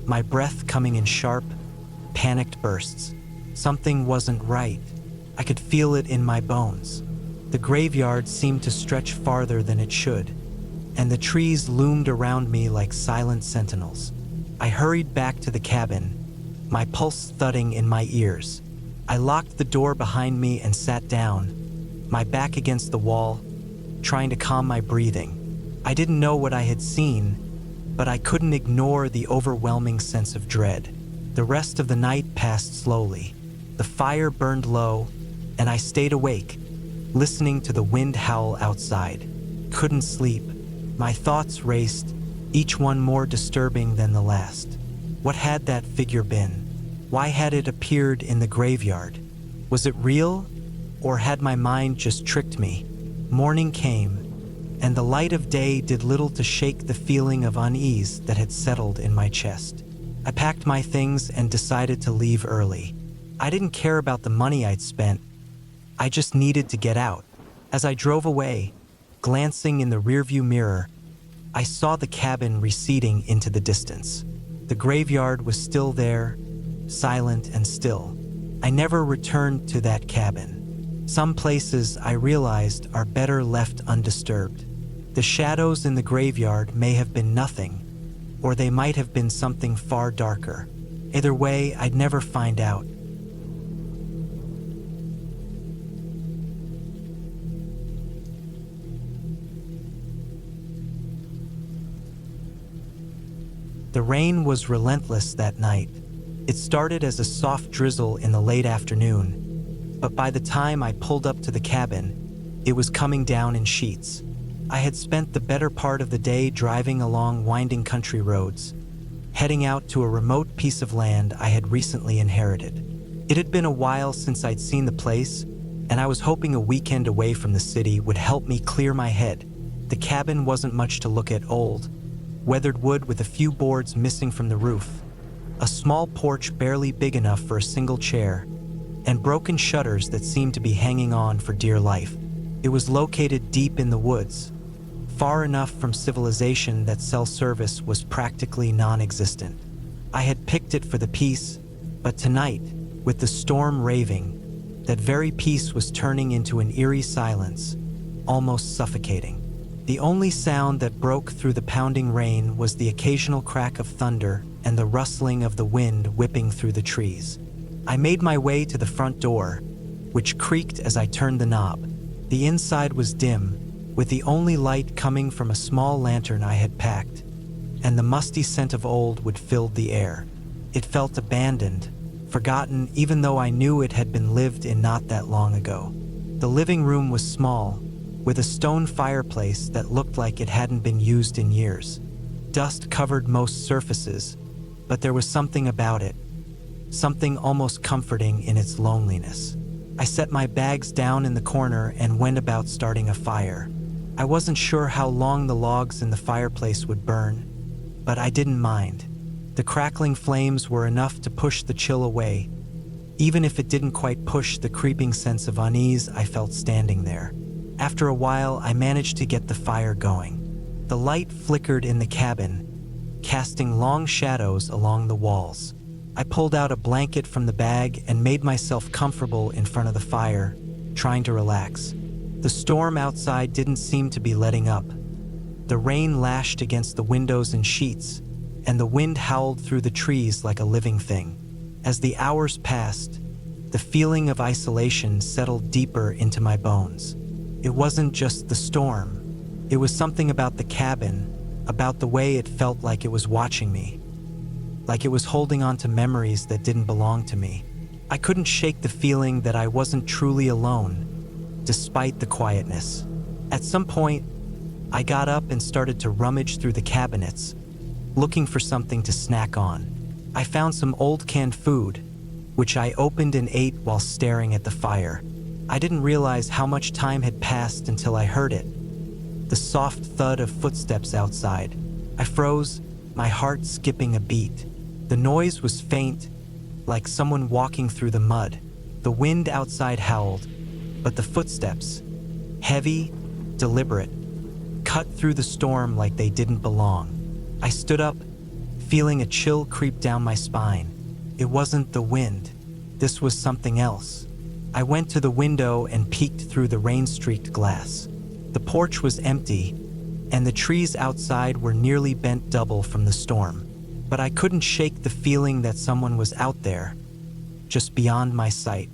my breath coming in sharp, panicked bursts. Something wasn't right. I could feel it in my bones. The graveyard seemed to stretch farther than it should, and the trees loomed around me like silent sentinels. I hurried back to the cabin, my pulse thudding in my ears. I locked the door behind me and sat down, my back against the wall, trying to calm my breathing. I didn't know what I had seen, but I couldn't ignore the overwhelming sense of dread. The rest of the night passed slowly. The fire burned low, and I stayed awake, listening to the wind howl outside. Couldn't sleep. My thoughts raced, each one more disturbing than the last. What had that figure been? Why had it appeared in the graveyard? Was it real, or had my mind just tricked me? Morning came, and the light of day did little to shake the feeling of unease that had settled in my chest. I packed my things and decided to leave early. I didn't care about the money I'd spent. I just needed to get out. As I drove away, glancing in the rearview mirror, I saw the cabin receding into the distance. The graveyard was still there, silent and still. I never returned to that cabin. Some places, I realized, are better left undisturbed. The shadows in the graveyard may have been nothing, or they might have been something far darker. Either way, I'd never find out. The rain was relentless that night, It started as a soft drizzle in the late afternoon, but by the time I pulled up to the cabin, it was coming down in sheets. I had spent the better part of the day driving along winding country roads, heading out to a remote piece of land I had recently inherited. It had been a while since I'd seen the place, and I was hoping a weekend away from the city would help me clear my head. The cabin wasn't much to look at: old, weathered wood with a few boards missing from the roof, a small porch barely big enough for a single chair, and broken shutters that seemed to be hanging on for dear life. It was located deep in the woods, far enough from civilization that cell service was practically non-existent. I had picked it for the peace, but tonight, with the storm raving, that very peace was turning into an eerie silence, almost suffocating. The only sound that broke through the pounding rain was the occasional crack of thunder and the rustling of the wind whipping through the trees. I made my way to the front door, which creaked as I turned the knob. The inside was dim, with the only light coming from a small lantern I had packed, and the musty scent of old wood filled the air. It felt abandoned, forgotten, even though I knew it had been lived in not that long ago. The living room was small, with a stone fireplace that looked like it hadn't been used in years. Dust covered most surfaces, but there was something about it, something almost comforting in its loneliness. I set my bags down in the corner and went about starting a fire. I wasn't sure how long the logs in the fireplace would burn, but I didn't mind. The crackling flames were enough to push the chill away, even if it didn't quite push the creeping sense of unease I felt standing there. After a while, I managed to get the fire going. The light flickered in the cabin, casting long shadows along the walls. I pulled out a blanket from the bag and made myself comfortable in front of the fire, trying to relax. The storm outside didn't seem to be letting up. The rain lashed against the windows in sheets, and the wind howled through the trees like a living thing. As the hours passed, the feeling of isolation settled deeper into my bones. It wasn't just the storm. It was something about the cabin, about the way it felt like it was watching me, like it was holding on to memories that didn't belong to me. I couldn't shake the feeling that I wasn't truly alone, despite the quietness. At some point, I got up and started to rummage through the cabinets, looking for something to snack on. I found some old canned food, which I opened and ate while staring at the fire. I didn't realize how much time had passed until I heard it, the soft thud of footsteps outside. I froze, my heart skipping a beat. The noise was faint, like someone walking through the mud. The wind outside howled, but the footsteps, heavy, deliberate, cut through the storm like they didn't belong. I stood up, feeling a chill creep down my spine. It wasn't the wind. This was something else. I went to the window and peeked through the rain-streaked glass. The porch was empty, and the trees outside were nearly bent double from the storm. But I couldn't shake the feeling that someone was out there, just beyond my sight.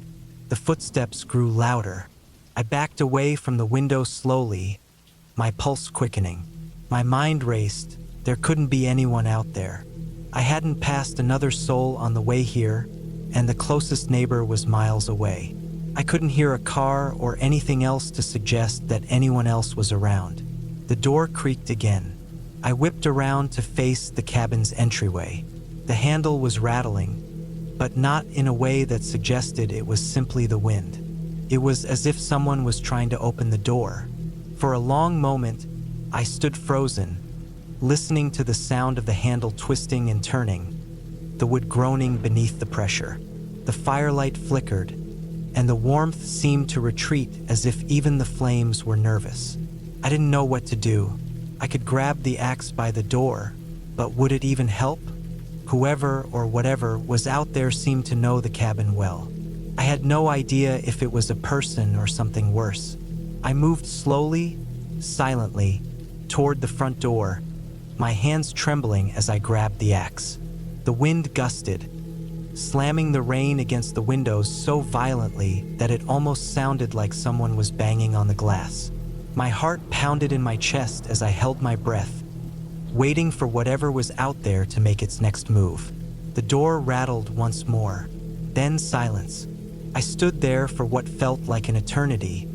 The footsteps grew louder. I backed away from the window slowly, my pulse quickening. My mind raced. There couldn't be anyone out there. I hadn't passed another soul on the way here, and the closest neighbor was miles away. I couldn't hear a car or anything else to suggest that anyone else was around. The door creaked again. I whipped around to face the cabin's entryway. The handle was rattling, but not in a way that suggested it was simply the wind. It was as if someone was trying to open the door. For a long moment, I stood frozen, listening to the sound of the handle twisting and turning, the wood groaning beneath the pressure. The firelight flickered, and the warmth seemed to retreat as if even the flames were nervous. I didn't know what to do. I could grab the axe by the door, but would it even help? Whoever or whatever was out there seemed to know the cabin well. I had no idea if it was a person or something worse. I moved slowly, silently, toward the front door, my hands trembling as I grabbed the axe. The wind gusted, slamming the rain against the windows so violently that it almost sounded like someone was banging on the glass. My heart pounded in my chest as I held my breath, waiting for whatever was out there to make its next move. The The door rattled once more, then silence. I stood there for what felt like an eternity,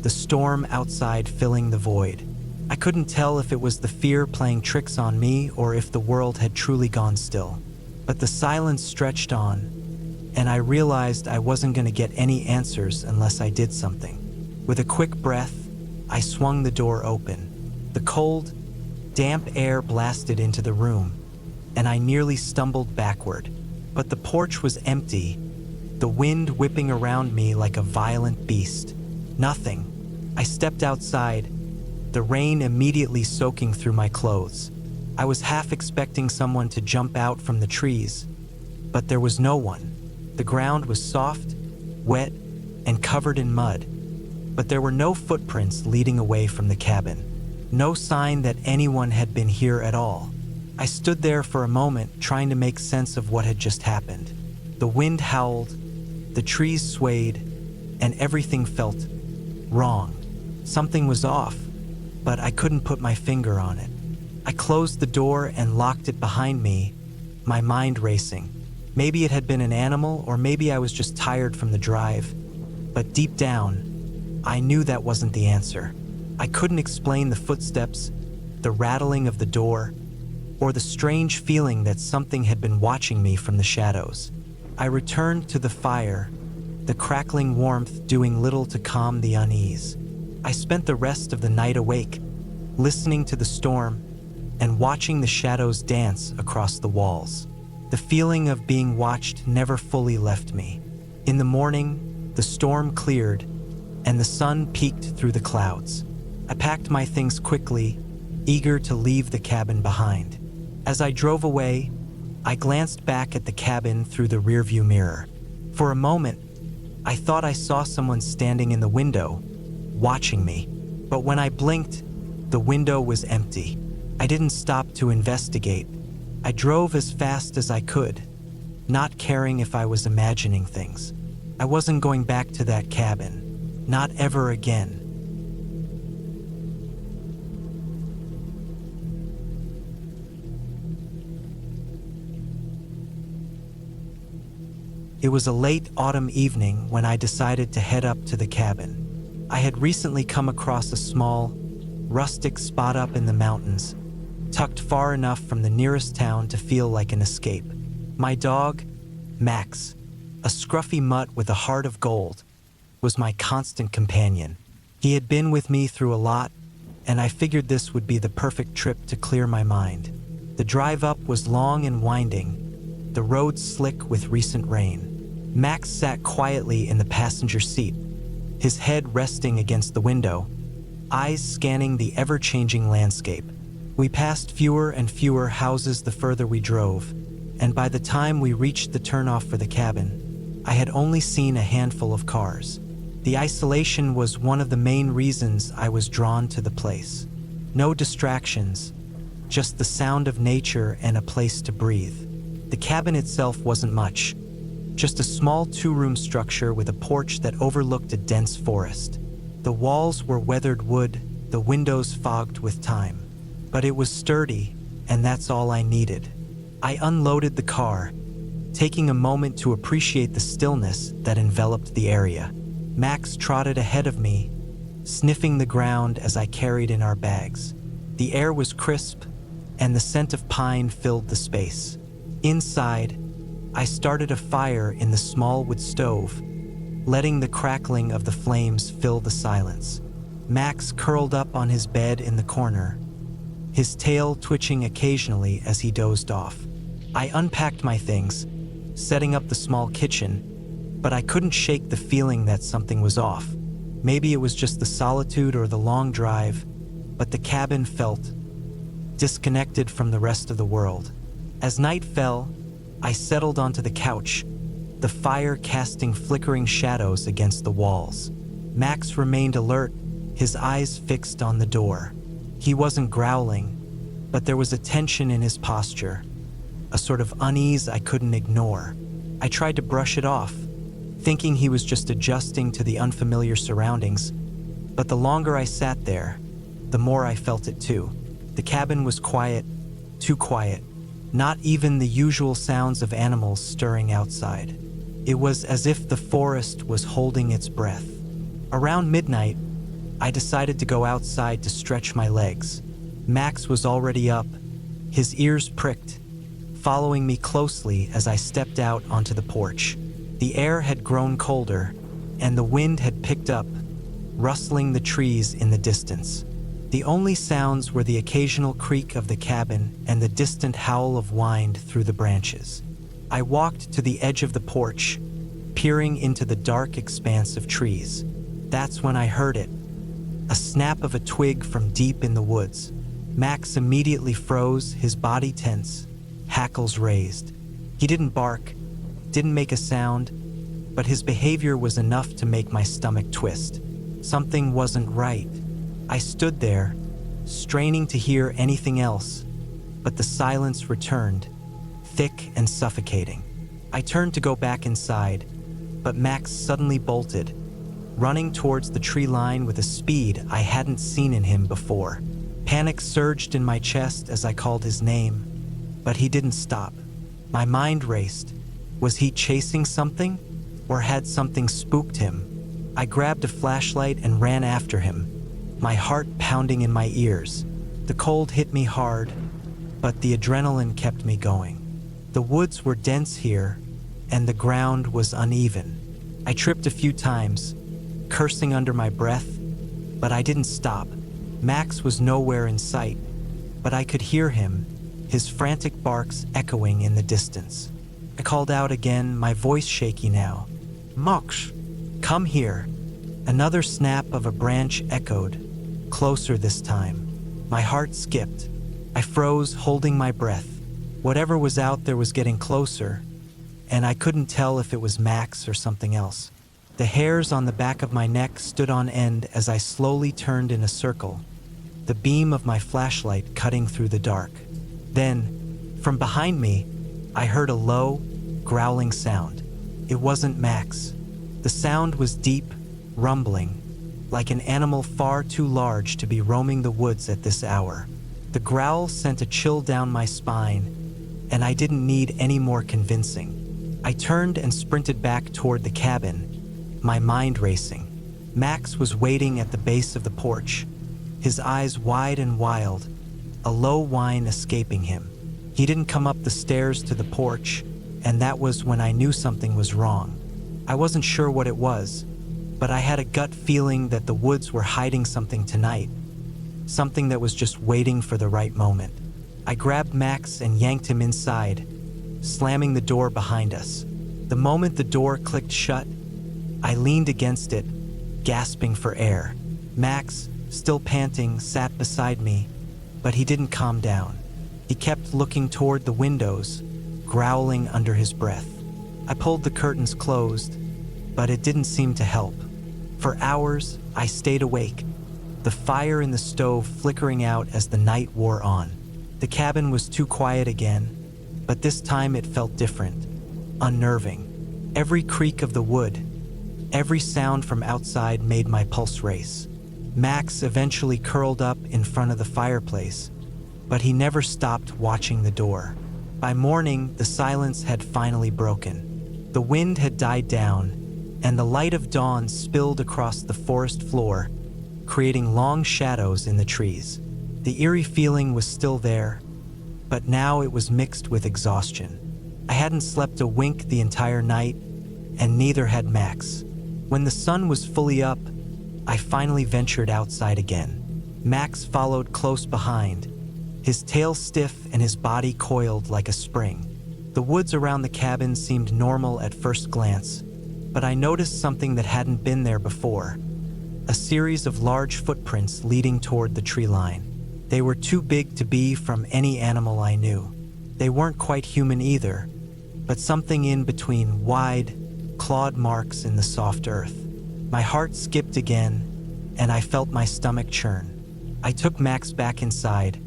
the storm outside filling the void. I couldn't tell if it was the fear playing tricks on me or if the world had truly gone still. But the silence stretched on, and I realized I wasn't going to get any answers unless I did something. With a quick breath, I swung the door open. The cold, damp air blasted into the room, and I nearly stumbled backward. But the porch was empty, the wind whipping around me like a violent beast. Nothing. I stepped outside, the rain immediately soaking through my clothes. I was half expecting someone to jump out from the trees, but there was no one. The ground was soft, wet, and covered in mud, but there were no footprints leading away from the cabin. No sign that anyone had been here at all. I stood there for a moment, trying to make sense of what had just happened. The wind howled, the trees swayed, and everything felt wrong. Something was off, but I couldn't put my finger on it. I closed the door and locked it behind me, my mind racing. Maybe it had been an animal, or maybe I was just tired from the drive. But deep down, I knew that wasn't the answer. I couldn't explain the footsteps, the rattling of the door, or the strange feeling that something had been watching me from the shadows. I returned to the fire, the crackling warmth doing little to calm the unease. I spent the rest of the night awake, listening to the storm and watching the shadows dance across the walls. The feeling of being watched never fully left me. In the morning, the storm cleared and the sun peeked through the clouds. I packed my things quickly, eager to leave the cabin behind. As I drove away, I glanced back at the cabin through the rearview mirror. For a moment, I thought I saw someone standing in the window, watching me. But when I blinked, the window was empty. I didn't stop to investigate. I drove as fast as I could, not caring if I was imagining things. I wasn't going back to that cabin, not ever again. It was a late autumn evening when I decided to head up to the cabin. I had recently come across a small, rustic spot up in the mountains, tucked far enough from the nearest town to feel like an escape. My dog, Max, a scruffy mutt with a heart of gold, was my constant companion. He had been with me through a lot, and I figured this would be the perfect trip to clear my mind. The drive up was long and winding, the road slick with recent rain. Max sat quietly in the passenger seat, his head resting against the window, eyes scanning the ever-changing landscape. We passed fewer and fewer houses the further we drove, and by the time we reached the turnoff for the cabin, I had only seen a handful of cars. The isolation was one of the main reasons I was drawn to the place. No distractions, just the sound of nature and a place to breathe. The cabin itself wasn't much, just a small two-room structure with a porch that overlooked a dense forest. The walls were weathered wood, the windows fogged with time. But it was sturdy, and that's all I needed. I unloaded the car, taking a moment to appreciate the stillness that enveloped the area. Max trotted ahead of me, sniffing the ground as I carried in our bags. The air was crisp, and the scent of pine filled the space. Inside, I started a fire in the small wood stove, letting the crackling of the flames fill the silence. Max curled up on his bed in the corner, his tail twitching occasionally as he dozed off. I unpacked my things, setting up the small kitchen, but I couldn't shake the feeling that something was off. Maybe it was just the solitude or the long drive, but the cabin felt disconnected from the rest of the world. As night fell, I settled onto the couch, the fire casting flickering shadows against the walls. Max remained alert, his eyes fixed on the door. He wasn't growling, but there was a tension in his posture, a sort of unease I couldn't ignore. I tried to brush it off, thinking he was just adjusting to the unfamiliar surroundings, but the longer I sat there, the more I felt it too. The cabin was quiet, too quiet, Not even the usual sounds of animals stirring outside. It was as if the forest was holding its breath. Around midnight, I decided to go outside to stretch my legs. Max was already up, his ears pricked, following me closely as I stepped out onto the porch. The air had grown colder, and the wind had picked up, rustling the trees in the distance. The only sounds were the occasional creak of the cabin and the distant howl of wind through the branches. I walked to the edge of the porch, peering into the dark expanse of trees. That's when I heard it, a snap of a twig from deep in the woods. Max immediately froze, his body tense, hackles raised. He didn't bark, didn't make a sound, but his behavior was enough to make my stomach twist. Something wasn't right. I stood there, straining to hear anything else, but the silence returned, thick and suffocating. I turned to go back inside, but Max suddenly bolted, running towards the tree line with a speed I hadn't seen in him before. Panic surged in my chest as I called his name, but he didn't stop. My mind raced. Was he chasing something, or had something spooked him? I grabbed a flashlight and ran after him, my heart pounding in my ears. The cold hit me hard, but the adrenaline kept me going. The woods were dense here, and the ground was uneven. I tripped a few times, cursing under my breath, but I didn't stop. Max was nowhere in sight, but I could hear him, his frantic barks echoing in the distance. I called out again, my voice shaky now. "Max, come here." Another snap of a branch echoed, closer this time. My heart skipped. I froze, holding my breath. Whatever was out there was getting closer, and I couldn't tell if it was Max or something else. The hairs on the back of my neck stood on end as I slowly turned in a circle, the beam of my flashlight cutting through the dark. Then, from behind me, I heard a low, growling sound. It wasn't Max. The sound was deep, rumbling, like an animal far too large to be roaming the woods at this hour. The growl sent a chill down my spine, and I didn't need any more convincing. I turned and sprinted back toward the cabin, my mind racing. Max was waiting at the base of the porch, his eyes wide and wild, a low whine escaping him. He didn't come up the stairs to the porch, and that was when I knew something was wrong. I wasn't sure what it was, but I had a gut feeling that the woods were hiding something tonight, something that was just waiting for the right moment. I grabbed Max and yanked him inside, slamming the door behind us. The moment the door clicked shut, I leaned against it, gasping for air. Max, still panting, sat beside me, but he didn't calm down. He kept looking toward the windows, growling under his breath. I pulled the curtains closed, but it didn't seem to help. For hours, I stayed awake, the fire in the stove flickering out as the night wore on. The cabin was too quiet again, but this time it felt different, unnerving. Every creak of the wood, every sound from outside made my pulse race. Max eventually curled up in front of the fireplace, but he never stopped watching the door. By morning, the silence had finally broken. The wind had died down, and the light of dawn spilled across the forest floor, creating long shadows in the trees. The eerie feeling was still there, but now it was mixed with exhaustion. I hadn't slept a wink the entire night, and neither had Max. When the sun was fully up, I finally ventured outside again. Max followed close behind, his tail stiff and his body coiled like a spring. The woods around the cabin seemed normal at first glance, but I noticed something that hadn't been there before. A series of large footprints leading toward the tree line. They were too big to be from any animal I knew. They weren't quite human either, but something in between, wide, clawed marks in the soft earth. My heart skipped again, and I felt my stomach churn. I took Max back inside,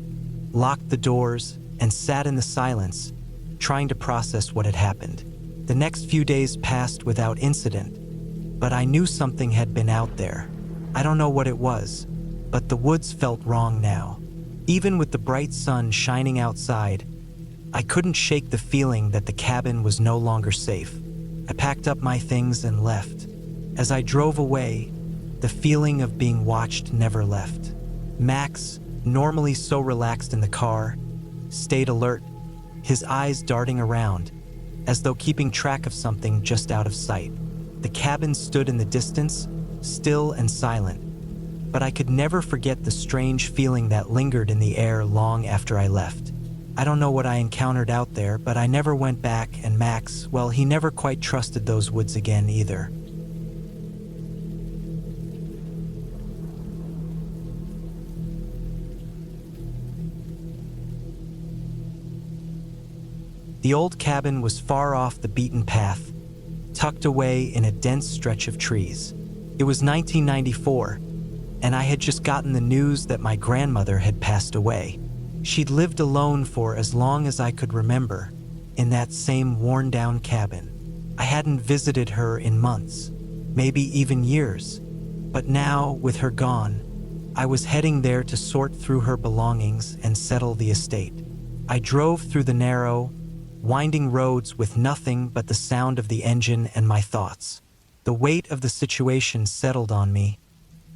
locked the doors, and sat in the silence, trying to process what had happened. The next few days passed without incident, but I knew something had been out there. I don't know what it was, but the woods felt wrong now. Even with the bright sun shining outside, I couldn't shake the feeling that the cabin was no longer safe. I packed up my things and left. As I drove away, the feeling of being watched never left. Max, normally so relaxed in the car, stayed alert, his eyes darting around, as though keeping track of something just out of sight. The cabin stood in the distance, still and silent, but I could never forget the strange feeling that lingered in the air long after I left. I don't know what I encountered out there, but I never went back, and Max, well, he never quite trusted those woods again either. The old cabin was far off the beaten path, tucked away in a dense stretch of trees. It was 1994, and I had just gotten the news that my grandmother had passed away. She'd lived alone for as long as I could remember, in that same worn-down cabin. I hadn't visited her in months, maybe even years, but now, with her gone, I was heading there to sort through her belongings and settle the estate. I drove through the narrow, winding roads with nothing but the sound of the engine and my thoughts. The weight of the situation settled on me,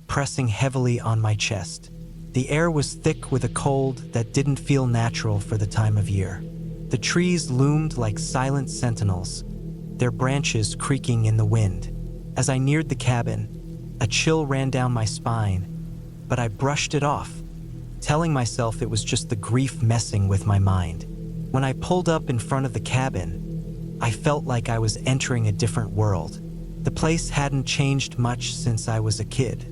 pressing heavily on my chest. The air was thick with a cold that didn't feel natural for the time of year. The trees loomed like silent sentinels, their branches creaking in the wind. As I neared the cabin, a chill ran down my spine, but I brushed it off, telling myself it was just the grief messing with my mind. When I pulled up in front of the cabin, I felt like I was entering a different world. The place hadn't changed much since I was a kid.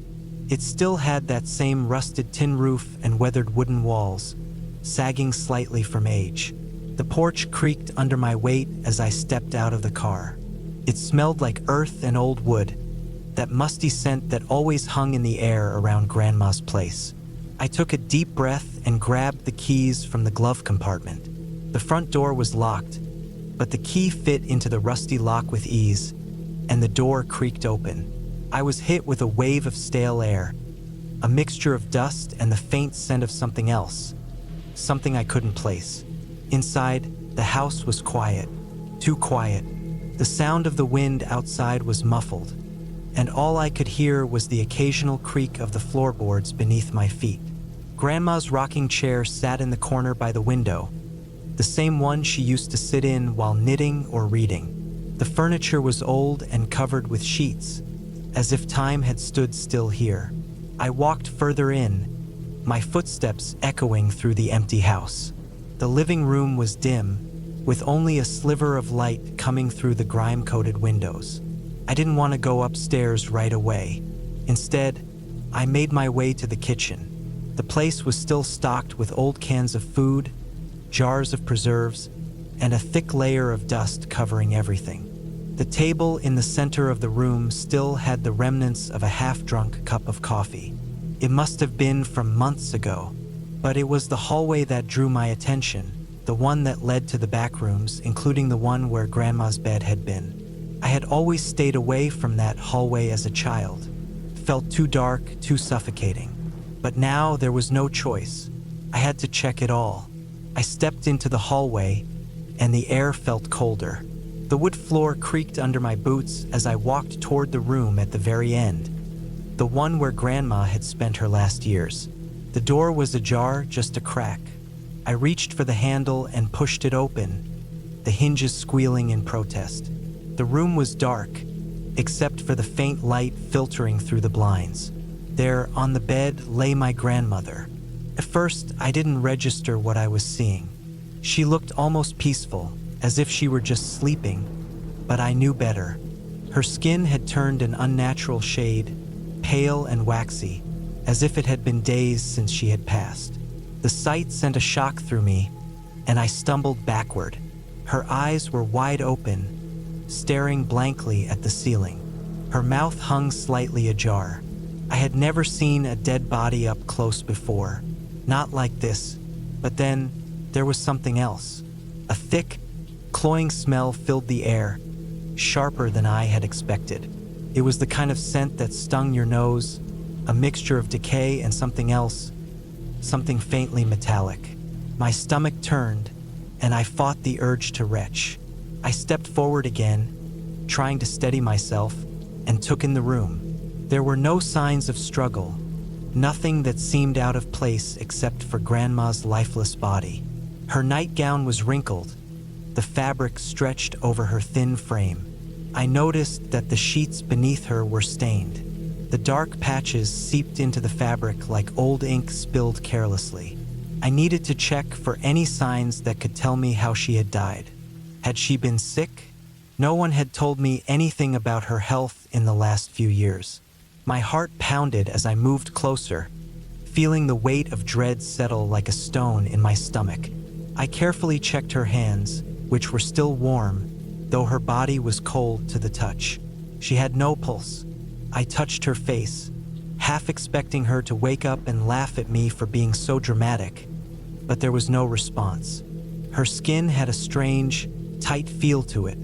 It still had that same rusted tin roof and weathered wooden walls, sagging slightly from age. The porch creaked under my weight as I stepped out of the car. It smelled like earth and old wood, that musty scent that always hung in the air around Grandma's place. I took a deep breath and grabbed the keys from the glove compartment. The front door was locked, but the key fit into the rusty lock with ease, and the door creaked open. I was hit with a wave of stale air, a mixture of dust and the faint scent of something else, something I couldn't place. Inside, the house was quiet, too quiet. The sound of the wind outside was muffled, and all I could hear was the occasional creak of the floorboards beneath my feet. Grandma's rocking chair sat in the corner by the window, the same one she used to sit in while knitting or reading. The furniture was old and covered with sheets, as if time had stood still here. I walked further in, my footsteps echoing through the empty house. The living room was dim, with only a sliver of light coming through the grime-coated windows. I didn't want to go upstairs right away. Instead, I made my way to the kitchen. The place was still stocked with old cans of food, jars of preserves, and a thick layer of dust covering everything. The table in the center of the room still had the remnants of a half-drunk cup of coffee. It must have been from months ago, but it was the hallway that drew my attention, the one that led to the back rooms, including the one where Grandma's bed had been. I had always stayed away from that hallway as a child. It felt too dark, too suffocating. But now there was no choice. I had to check it all. I stepped into the hallway, and the air felt colder. The wood floor creaked under my boots as I walked toward the room at the very end, the one where Grandma had spent her last years. The door was ajar, just a crack. I reached for the handle and pushed it open, the hinges squealing in protest. The room was dark, except for the faint light filtering through the blinds. There, on the bed, lay my grandmother. At first, I didn't register what I was seeing. She looked almost peaceful, as if she were just sleeping, but I knew better. Her skin had turned an unnatural shade, pale and waxy, as if it had been days since she had passed. The sight sent a shock through me, and I stumbled backward. Her eyes were wide open, staring blankly at the ceiling. Her mouth hung slightly ajar. I had never seen a dead body up close before, not like this. But then, there was something else. A thick, cloying smell filled the air, sharper than I had expected. It was the kind of scent that stung your nose, a mixture of decay and something else, something faintly metallic. My stomach turned, and I fought the urge to retch. I stepped forward again, trying to steady myself, and took in the room. There were no signs of struggle, nothing that seemed out of place except for Grandma's lifeless body. Her nightgown was wrinkled, the fabric stretched over her thin frame. I noticed that the sheets beneath her were stained. The dark patches seeped into the fabric like old ink spilled carelessly. I needed to check for any signs that could tell me how she had died. Had she been sick? No one had told me anything about her health in the last few years. My heart pounded as I moved closer, feeling the weight of dread settle like a stone in my stomach. I carefully checked her hands, which were still warm, though her body was cold to the touch. She had no pulse. I touched her face, half expecting her to wake up and laugh at me for being so dramatic, but there was no response. Her skin had a strange, tight feel to it,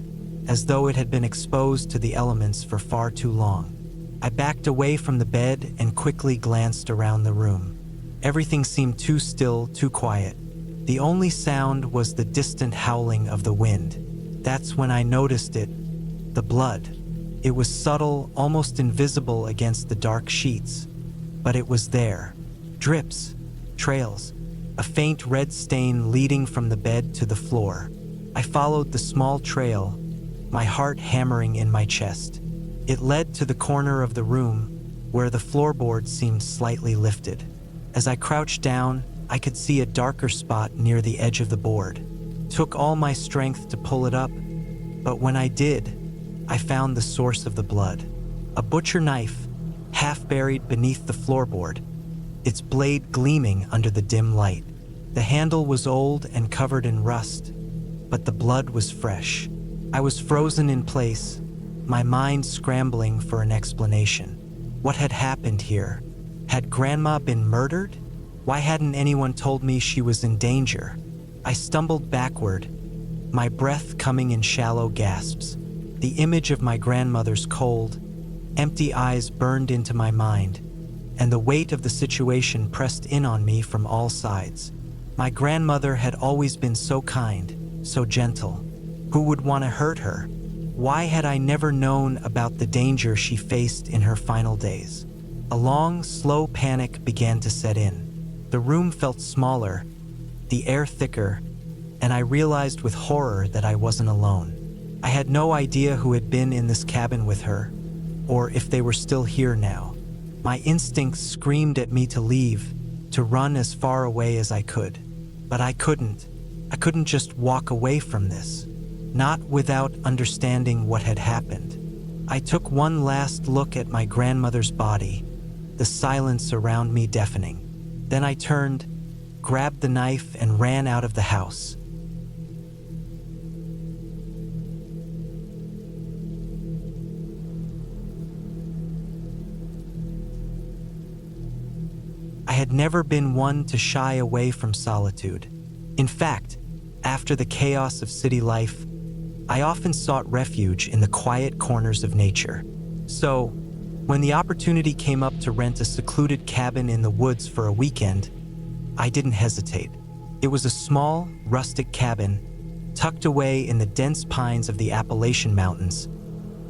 as though it had been exposed to the elements for far too long. I backed away from the bed and quickly glanced around the room. Everything seemed too still, too quiet. The only sound was the distant howling of the wind. That's when I noticed it, the blood. It was subtle, almost invisible against the dark sheets, but it was there. Drips, trails, a faint red stain leading from the bed to the floor. I followed the small trail, my heart hammering in my chest. It led to the corner of the room, where the floorboard seemed slightly lifted. As I crouched down, I could see a darker spot near the edge of the board. Took all my strength to pull it up, but when I did, I found the source of the blood. A butcher knife, half buried beneath the floorboard, its blade gleaming under the dim light. The handle was old and covered in rust, but the blood was fresh. I was frozen in place, my mind scrambling for an explanation. What had happened here? Had Grandma been murdered? Why hadn't anyone told me she was in danger? I stumbled backward, my breath coming in shallow gasps. The image of my grandmother's cold, empty eyes burned into my mind, and the weight of the situation pressed in on me from all sides. My grandmother had always been so kind, so gentle. Who would want to hurt her? Why had I never known about the danger she faced in her final days? A long, slow panic began to set in. The room felt smaller, the air thicker, and I realized with horror that I wasn't alone. I had no idea who had been in this cabin with her, or if they were still here now. My instincts screamed at me to leave, to run as far away as I could. But I couldn't. I couldn't just walk away from this. Not without understanding what had happened. I took one last look at my grandmother's body, the silence around me deafening. Then I turned, grabbed the knife, and ran out of the house. I had never been one to shy away from solitude. In fact, after the chaos of city life, I often sought refuge in the quiet corners of nature. So, when the opportunity came up to rent a secluded cabin in the woods for a weekend, I didn't hesitate. It was a small, rustic cabin, tucked away in the dense pines of the Appalachian Mountains,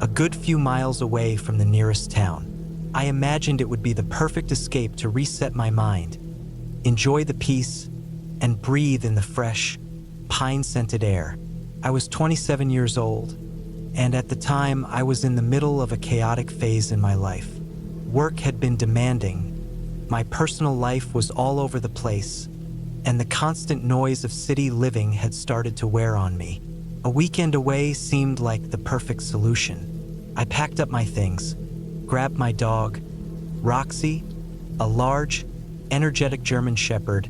a good few miles away from the nearest town. I imagined it would be the perfect escape to reset my mind, enjoy the peace, and breathe in the fresh, pine-scented air. I was 27 years old, and at the time I was in the middle of a chaotic phase in my life. Work had been demanding, my personal life was all over the place, and the constant noise of city living had started to wear on me. A weekend away seemed like the perfect solution. I packed up my things, grabbed my dog, Roxy, a large, energetic German Shepherd,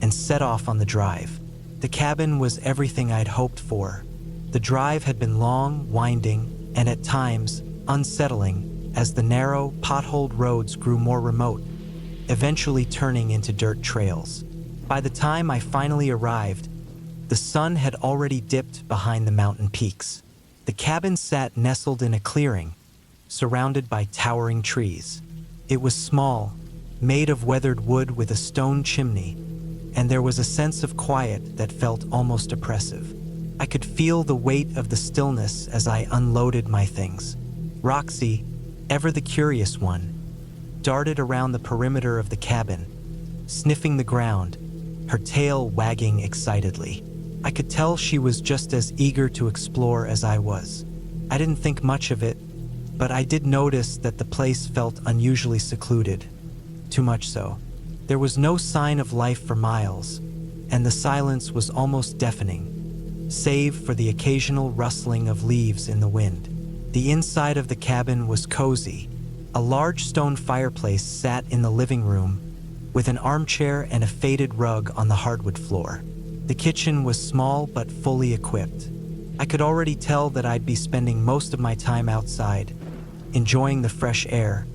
and set off on the drive. The cabin was everything I'd hoped for. The drive had been long, winding, and at times unsettling as the narrow, potholed roads grew more remote, eventually turning into dirt trails. By the time I finally arrived, the sun had already dipped behind the mountain peaks. The cabin sat nestled in a clearing, surrounded by towering trees. It was small, made of weathered wood with a stone chimney, and there was a sense of quiet that felt almost oppressive. I could feel the weight of the stillness as I unloaded my things. Roxy, ever the curious one, darted around the perimeter of the cabin, sniffing the ground, her tail wagging excitedly. I could tell she was just as eager to explore as I was. I didn't think much of it, but I did notice that the place felt unusually secluded. Too much so. There was no sign of life for miles, and the silence was almost deafening, save for the occasional rustling of leaves in the wind. The inside of the cabin was cozy. A large stone fireplace sat in the living room, with an armchair and a faded rug on the hardwood floor. The kitchen was small but fully equipped. I could already tell that I'd be spending most of my time outside, enjoying the fresh air,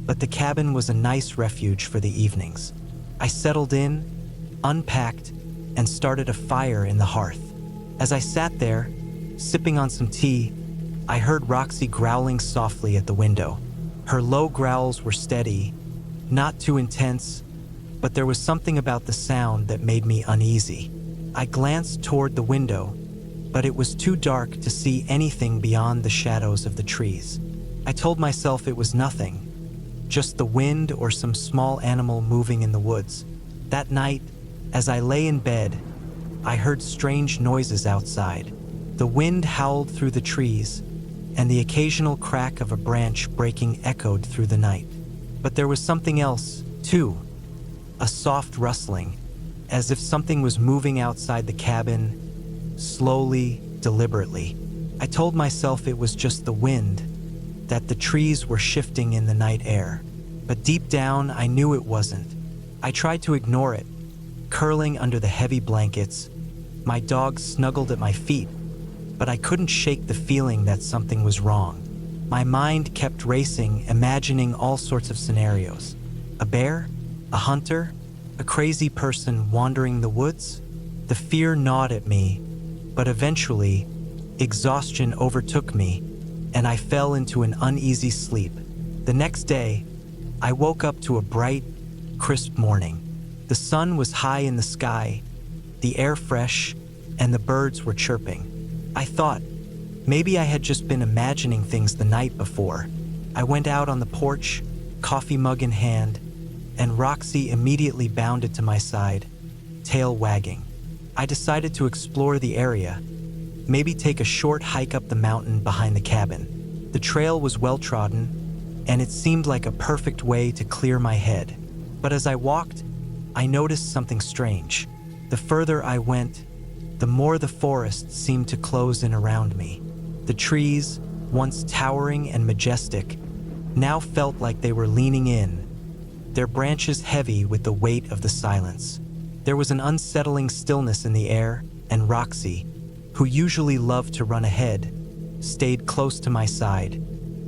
but the cabin was a nice refuge for the evenings. I settled in, unpacked, and started a fire in the hearth. As I sat there, sipping on some tea, I heard Roxy growling softly at the window. Her low growls were steady, not too intense, but there was something about the sound that made me uneasy. I glanced toward the window, but it was too dark to see anything beyond the shadows of the trees. I told myself it was nothing, just the wind or some small animal moving in the woods. That night, as I lay in bed, I heard strange noises outside. The wind howled through the trees, and the occasional crack of a branch breaking echoed through the night. But there was something else, too. A soft rustling, as if something was moving outside the cabin, slowly, deliberately. I told myself it was just the wind, that the trees were shifting in the night air. But deep down, I knew it wasn't. I tried to ignore it, curling under the heavy blankets. My dog snuggled at my feet, but I couldn't shake the feeling that something was wrong. My mind kept racing, imagining all sorts of scenarios. A bear? A hunter? A crazy person wandering the woods? The fear gnawed at me, but eventually, exhaustion overtook me, and I fell into an uneasy sleep. The next day, I woke up to a bright, crisp morning. The sun was high in the sky, the air fresh, and the birds were chirping. I thought, maybe I had just been imagining things the night before. I went out on the porch, coffee mug in hand, and Roxy immediately bounded to my side, tail wagging. I decided to explore the area, maybe take a short hike up the mountain behind the cabin. The trail was well-trodden, and it seemed like a perfect way to clear my head. But as I walked, I noticed something strange. The further I went, the more the forest seemed to close in around me. The trees, once towering and majestic, now felt like they were leaning in, their branches heavy with the weight of the silence. There was an unsettling stillness in the air, and Roxy, who usually loved to run ahead, stayed close to my side,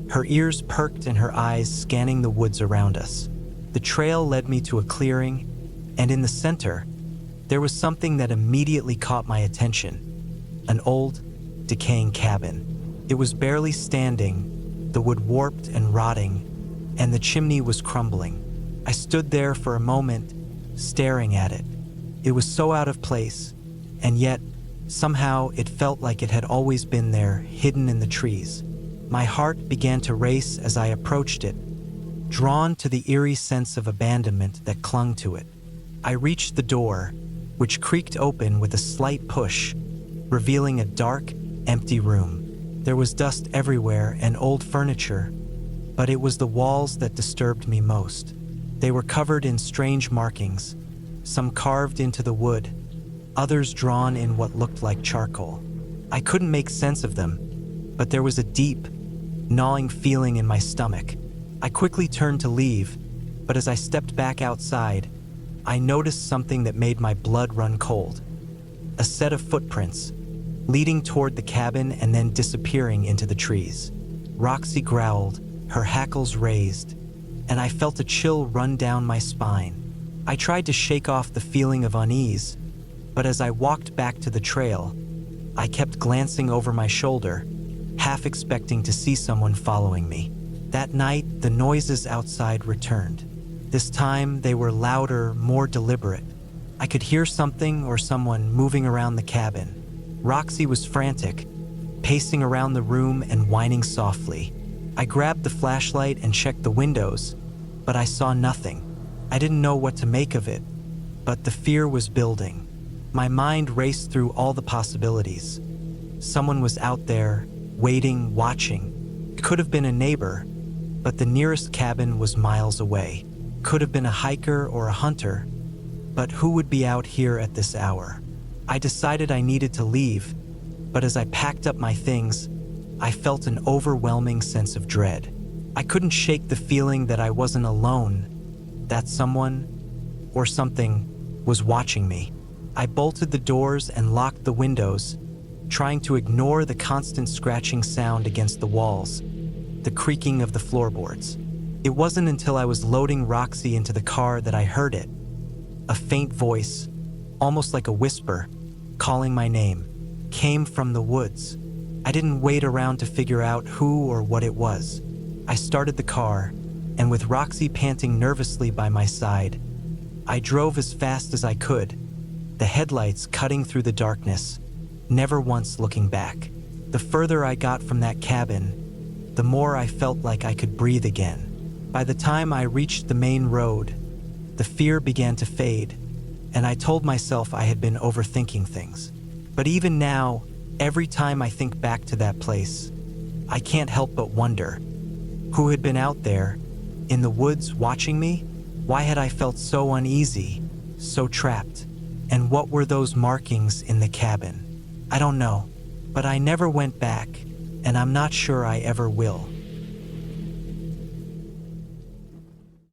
her ears perked and her eyes scanning the woods around us. The trail led me to a clearing, and in the center, there was something that immediately caught my attention. An old, decaying cabin. It was barely standing, the wood warped and rotting, and the chimney was crumbling. I stood there for a moment, staring at it. It was so out of place, and yet, somehow it felt like it had always been there, hidden in the trees. My heart began to race as I approached it, drawn to the eerie sense of abandonment that clung to it. I reached the door, which creaked open with a slight push, revealing a dark, empty room. There was dust everywhere and old furniture, but it was the walls that disturbed me most. They were covered in strange markings, some carved into the wood, others drawn in what looked like charcoal. I couldn't make sense of them, but there was a deep, gnawing feeling in my stomach. I quickly turned to leave, but as I stepped back outside, I noticed something that made my blood run cold. A set of footprints, leading toward the cabin and then disappearing into the trees. Roxy growled, her hackles raised, and I felt a chill run down my spine. I tried to shake off the feeling of unease, but as I walked back to the trail, I kept glancing over my shoulder, half expecting to see someone following me. That night, the noises outside returned. This time, they were louder, more deliberate. I could hear something or someone moving around the cabin. Roxy was frantic, pacing around the room and whining softly. I grabbed the flashlight and checked the windows, but I saw nothing. I didn't know what to make of it, but the fear was building. My mind raced through all the possibilities. Someone was out there, waiting, watching. It could have been a neighbor, but the nearest cabin was miles away. Could have been a hiker or a hunter, but who would be out here at this hour? I decided I needed to leave, but as I packed up my things, I felt an overwhelming sense of dread. I couldn't shake the feeling that I wasn't alone, that someone or something was watching me. I bolted the doors and locked the windows, trying to ignore the constant scratching sound against the walls, the creaking of the floorboards. It wasn't until I was loading Roxy into the car that I heard it. A faint voice, almost like a whisper, calling my name, came from the woods. I didn't wait around to figure out who or what it was. I started the car, and with Roxy panting nervously by my side, I drove as fast as I could, the headlights cutting through the darkness, never once looking back. The further I got from that cabin, the more I felt like I could breathe again. By the time I reached the main road, the fear began to fade, and I told myself I had been overthinking things. But even now, every time I think back to that place, I can't help but wonder, who had been out there, in the woods watching me? Why had I felt so uneasy, so trapped? And what were those markings in the cabin? I don't know, but I never went back, and I'm not sure I ever will.